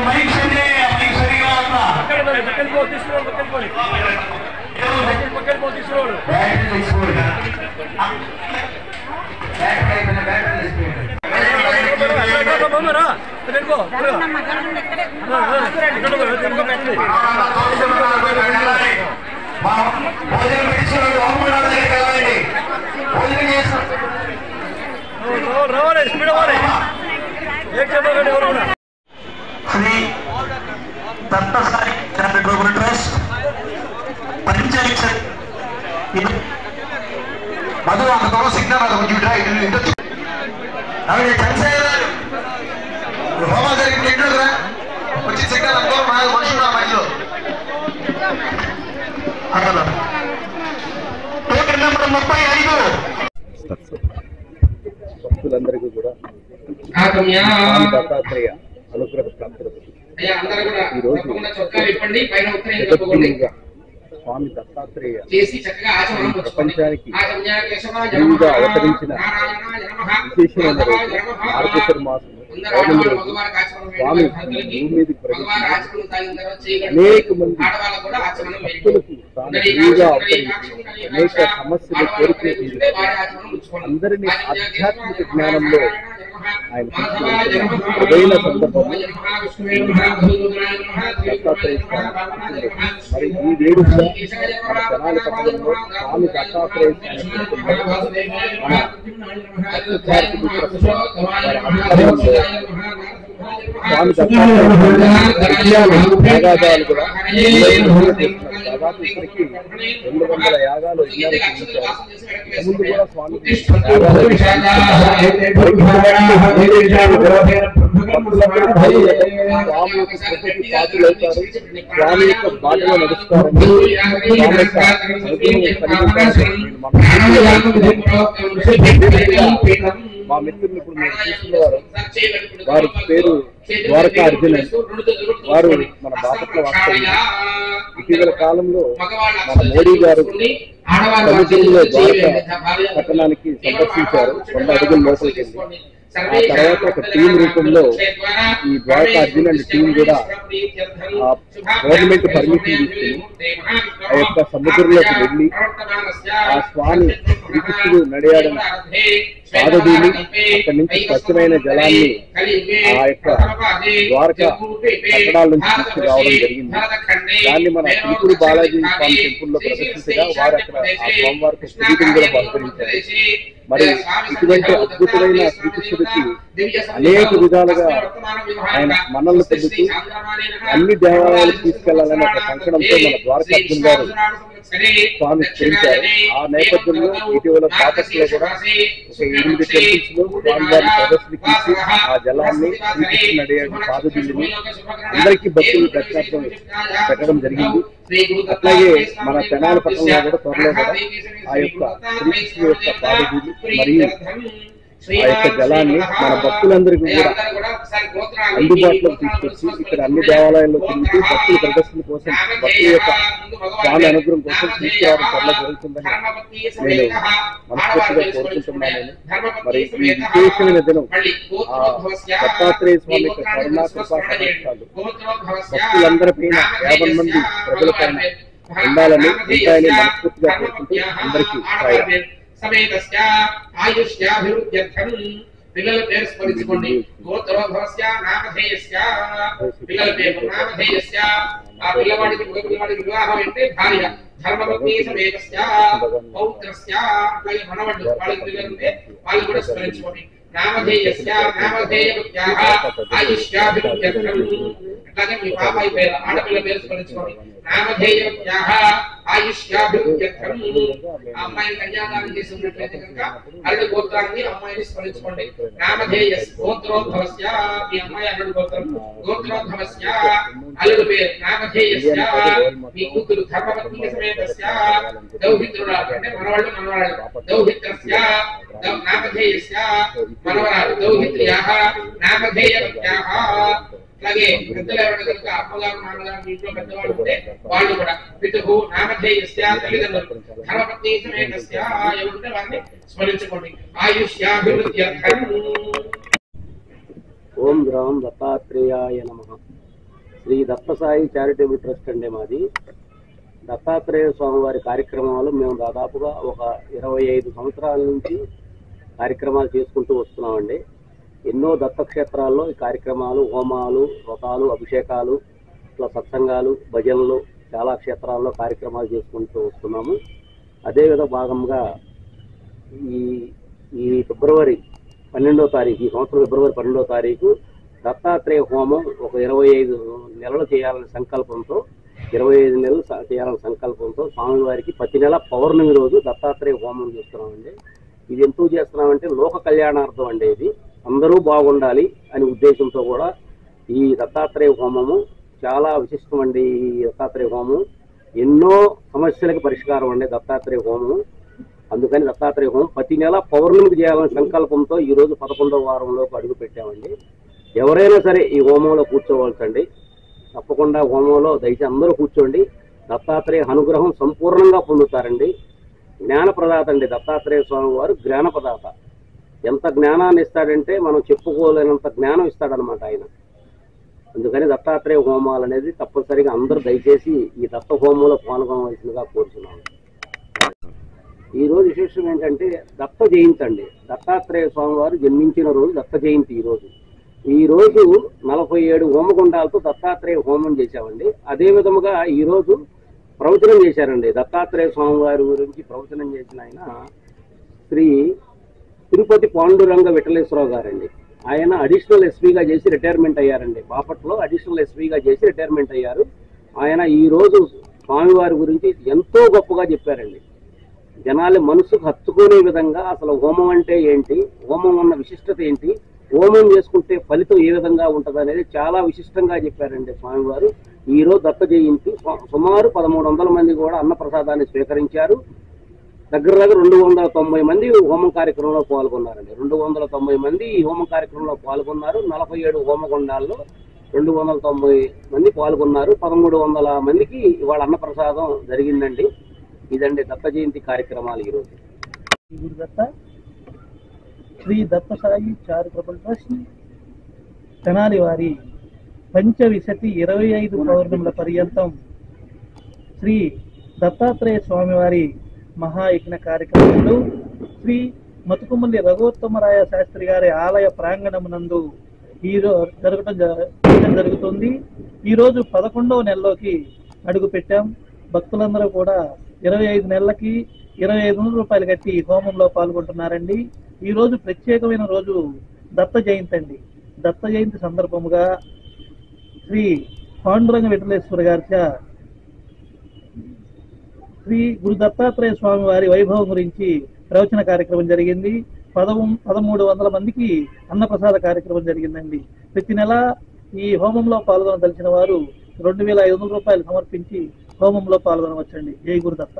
మైక్ సరిగా భోజనం పెట్టించుకోవాలి భోజనం చేస్తారు శ్రీ దత్తసాయి చారిటబుల్ ట్రస్ట్ పంచాయత్ మధు అంత దూరం సిగ్నల్ అది కొంచెం చంద్రశేఖర్ గారు హోమా జరిగిన ఇంట్లో వచ్చి సిగ్నల్ అంతా మనుషులు మధ్యలో అక్కడ టోకెన్ నెంబర్ 35 భక్తులందరికీ కూడా దత్తాత్రేయ అనుగ్రహ ప్రాప్తులు స్వామి దత్తాత్రేయ ప్రపంచానికి గురువుగా అవతరించిన విశేషమైన మార్గశిర మాసం పౌర్ణమి రోజు స్వామి భూమి మీదకి ప్రవేశించి అనేక మంది భక్తులకు తాను గురువుగా అవతరించి అనేక సమస్యలు కోరికలు అందరినీ ఆధ్యాత్మిక జ్ఞానంలో ఆయన అదైన సందర్భంలో దత్తాత్రేయ మరి ఈ వేడుక మన జనాల పట్టణంలో స్వామి దత్తాత్రేయ స్వామి దత్తాత్రేయాగాలు కూడా దాదాపు ఇప్పటికి 200 యాగాలు ముందు కూడా స్వామి స్వామి యొక్క బాటలో నడుస్తారని మా మిత్రులు ఇప్పుడు మీరు చూస్తున్నవారు వారి పేరు ద్వారకా అర్జున్. వారు మన బాపట్ల వాస్తవ్యం. ఇటీవల కాలంలో మన మోడీ గారు సముద్రంలో ద్వారకా పట్టణానికి సందర్శించారు 100 అడుగుల లోపలికి వెళ్ళి. ఆ తర్వాత ఒక టీం రూపంలో ఈ ద్వారకా అర్జున్ అనే టీం కూడా గవర్నమెంట్ పర్మిషన్ తీసుకుని ఆ యొక్క సముద్రంలోకి వెళ్ళి ఆ స్వామి శ్రీకృష్ణుడు నడియాడని పాదదీని అక్కడి నుంచి స్వచ్ఛమైన జలాన్ని ఆ యొక్క ద్వారకా కట్టడాల నుంచి తీసుకురావడం జరిగింది. దాన్ని మన శ్రీకుడు బాలాజీ స్వామి టెంపుల్లో ప్రదర్శించగా వారు అక్కడ ఆ స్వామివారికి స్థితిని కూడా బహుకరించారు. మరి ఇటువంటి అద్భుతమైన శ్రీకృష్ణుడికి అనేక విధాలుగా ఆయన మనల్ని పొందుతూ అన్ని దేవాలయాలకు తీసుకెళ్లాలని ఒక కంకణంతో మన ద్వారకా అర్జున్ గారు స్వామి స్మరించారు. ఆ నేపథ్యంలో ఇటీవల బాపట్లలో కూడా ఒక 8 టెంపుల్స్ లో స్వామివారి ప్రదర్శన తీసి ఆ జలాన్ని శ్రీకృష్ణుడు నడియాడు పాదదిల్లిని అందరికీ భక్తులు దర్శనార్థం పెట్టడం జరిగింది. అట్లాగే మన తెనాల పట్టణంలో కూడా త్వరలో కూడా ఆ యొక్క శ్రీకృష్ణుడు యొక్క పాదదిల్లి మరియు ఆ యొక్క జలాన్ని మన భక్తులందరికీ కూడా అందుబాటులోకి తీసుకొచ్చి ఇక్కడ అన్ని దేవాలయాల్లో తిరుగుతూ భక్తుల ప్రదర్శన కోసం భక్తుల యొక్క స్వామి అనుగ్రహం కోసం తీసుకురావడం త్వరలో జరుగుతుందని నేను మనస్ఫూర్తిగా కోరుకుంటున్నాను. మరి ఈ విశేషమైన దినం ఆ దత్తాత్రేయ స్వామి యొక్క కరుణా కృపా కటాక్షాలు భక్తులందరిపైన 50 మంది ప్రజలపైన ఉండాలని ఉంటాయని మనస్ఫూర్తిగా కోరుకుంటూ అందరికీ సమేతస్య ఆయుష్యాభివృద్ధ్యర్థం పిల్లల పేరు స్మరించుకోండి. గోత్రోద్భవస్య నామధేయస్య పిల్లల పేరు నామధేయస్య ఆ పిల్లవాడికి మగ పిల్లవాడికి వివాహం అంటే భార్య. ధర్మపత్ని సమేతస్య పౌత్రస్య అట్లాగే మనవడు వాళ్ళకి పిల్లలు ఉంటే వాళ్ళు కూడా స్మరించుకోండి. నామధేయస్య నామధేయవత్యాః ఆయుష్యాభివృద్ధ్యర్థం. అట్లాగే మీ పాపాయి పేరు ఆడపిల్ల పేరు స్మరించుకోండి. నామధేయవత్యాః ఆయుష్యాభివృద్ధ్యర్థం. ఆ అమ్మాయిని కన్యాదానం చేసి ఉన్నట్లయితే కనుక అల్లుడు గోత్రాన్ని అమ్మాయిని స్మరించుకోండి. నామధేయస్ గోత్రోద్భవస్య, మీ అమ్మాయి అల్లుడు గోత్రం. గోత్రోద్భవస్య అల్లుడు పేరు. నామధేయస్య మీ కూతురు ధర్మపత్ని సమేతస్య దౌహిత్రుడు అంటే మనవాళ్ళు మనవరాళ్ళు. దౌహిత్రస్య నామధేయస్య మనవరాలు. దౌహిత్ర్యాః నామధేయవత్యాః. అలాగే పెద్దలు ఎవరైనా కనుక అమ్మగారు నాన్నగారు ఇంట్లో పెద్దవాళ్ళు ఉంటే వాళ్ళు కూడా పితుహు నామధేయస్య తల్లిదండ్రులు. ధర్మపత్ని సమేతస్య ఎవరుంటే వారిని స్మరించుకోండి. ఆయుష్యాభివృద్ధ్యర్థం. ఓం గ్రామం దత్తాత్రేయాయ నమః. శ్రీ దత్తసాయి చారిటబుల్ ట్రస్ట్ అండి మాది. దత్తాత్రేయ స్వామివారి కార్యక్రమాలు మేము దాదాపుగా ఒక 25 సంవత్సరాల నుంచి కార్యక్రమాలు చేసుకుంటూ వస్తున్నామండి. ఎన్నో దత్తక్షేత్రాల్లో ఈ కార్యక్రమాలు, హోమాలు, వ్రతాలు, అభిషేకాలు, ఇట్లా సత్సంగాలు, భజనలు చాలా క్షేత్రాల్లో కార్యక్రమాలు చేసుకుంటూ వస్తున్నాము. అదేవిధ భాగంగా ఈ ఫిబ్రవరి 12వ తారీఖు, ఈ సంవత్సరం ఫిబ్రవరి 12వ తారీఖు దత్తాత్రేయ హోమం ఒక 25 నెలలు చేయాలనే సంకల్పంతో 25 నెలలు చేయాలనే సంకల్పంతో స్వామివారికి ప్రతి నెల పౌర్ణమి రోజు దత్తాత్రేయ హోమం చేస్తున్నామండి. ఇది ఎందుకు చేస్తున్నామంటే లోక కళ్యాణార్థం అండి. ఇది అందరూ బాగుండాలి అనే ఉద్దేశంతో కూడా ఈ దత్తాత్రేయ హోమము చాలా విశిష్టం అండి. ఈ దత్తాత్రేయ హోమం ఎన్నో సమస్యలకు పరిష్కారం అండి దత్తాత్రేయ హోమం. అందుకని దత్తాత్రేయ హోమం ప్రతి నెల పౌర్ణమికి చేయాలనే సంకల్పంతో ఈరోజు 11వ వారంలోకి అడుగు పెట్టామండి. ఎవరైనా సరే ఈ హోమంలో కూర్చోవలసండి. తప్పకుండా హోమంలో దయచేసి అందరూ కూర్చోండి. దత్తాత్రేయ అనుగ్రహం సంపూర్ణంగా పొందుతారండి. జ్ఞానప్రదాత అండి దత్తాత్రేయ స్వామి వారు. జ్ఞానప్రదాత. ఎంత జ్ఞానాన్ని ఇస్తాడంటే మనం చెప్పుకోలేనంత జ్ఞానం ఇస్తాడనమాట ఆయన. అందుకని దత్తాత్రేయ హోమాలు అనేది తప్పనిసరిగా అందరూ దయచేసి ఈ దత్త హోమంలో పాల్గొనవలసిందిగా కోరుతున్నాను. ఈరోజు విశేషం ఏంటంటే దత్త జయంతి అండి. దత్తాత్రేయ స్వామి వారు జన్మించిన రోజు దత్త జయంతి. ఈరోజు 47 హోమగుండాలతో దత్తాత్రేయ హోమం చేశామండి. అదే విధముగా ఈరోజు ప్రవచనం చేశారండి. దత్తాత్రేయ స్వామి వారి గురించి ప్రవచనం చేసిన ఆయన శ్రీ తిరుపతి పాండురంగ విఠలేశ్వరరావు గారండి. ఆయన అడిషనల్ ఎస్పీగా చేసి రిటైర్మెంట్ అయ్యారండి. బాపట్లో అడిషనల్ ఎస్పీగా చేసి రిటైర్మెంట్ అయ్యారు. ఆయన ఈరోజు స్వామివారి గురించి ఎంతో గొప్పగా చెప్పారండి. జనాల మనసుకు హత్తుకునే విధంగా అసలు హోమం అంటే ఏంటి, హోమం ఉన్న విశిష్టత ఏంటి, హోమం చేసుకుంటే ఫలితం ఏ విధంగా ఉంటుంది అనేది చాలా విశిష్టంగా చెప్పారండి స్వామివారు. ఈరోజు దత్త జయంతి. సుమారు 1300 మంది కూడా అన్నప్రసాదాన్ని స్వీకరించారు. దగ్గర 290 మంది హోమం కార్యక్రమంలో పాల్గొన్నారండి. 290 మంది ఈ హోమం కార్యక్రమంలో పాల్గొన్నారు. 47 హోమగుండాల్లో 290 మంది పాల్గొన్నారు. 1300 మందికి ఇవాళ అన్నప్రసాదం జరిగిందండి. ఇదండి దత్త జయంతి కార్యక్రమాలు ఈరోజు. శ్రీ దత్తసాయి చారిటబుల్ ట్రస్ట్ తెనాలి వారి పంచవిశతి 25 పౌర్ణముల పర్యంతం శ్రీ దత్తాత్రేయ స్వామివారి మహాయజ్ఞ కార్యక్రమంలో శ్రీ మతుకుమల్లి రఘుత్తమరాయ శాస్త్రి గారి ఆలయ ప్రాంగణమునందు ఈరోజు జరుగుతుంది. ఈరోజు 11వ నెలలోకి అడుగు పెట్టాం. భక్తులందరూ కూడా 25 నెలలకి 2500 రూపాయలు కట్టి హోమంలో పాల్గొంటున్నారండి. ఈ రోజు ప్రత్యేకమైన రోజు దత్త జయంతి అండి. దత్త జయంతి సందర్భముగా శ్రీ పాండురంగ విఠలేశ్వర గారి శ్రీ గురు దత్తాత్రేయ స్వామి వారి వైభవం గురించి ప్రవచన కార్యక్రమం జరిగింది. 1300 మందికి అన్నప్రసాద కార్యక్రమం జరిగిందండి. ప్రతి నెల ఈ హోమంలో పాల్గొనదలిచిన వారు 2500 రూపాయలు సమర్పించి హోమంలో పాల్గొనవచ్చండి. జై గురుదత్త.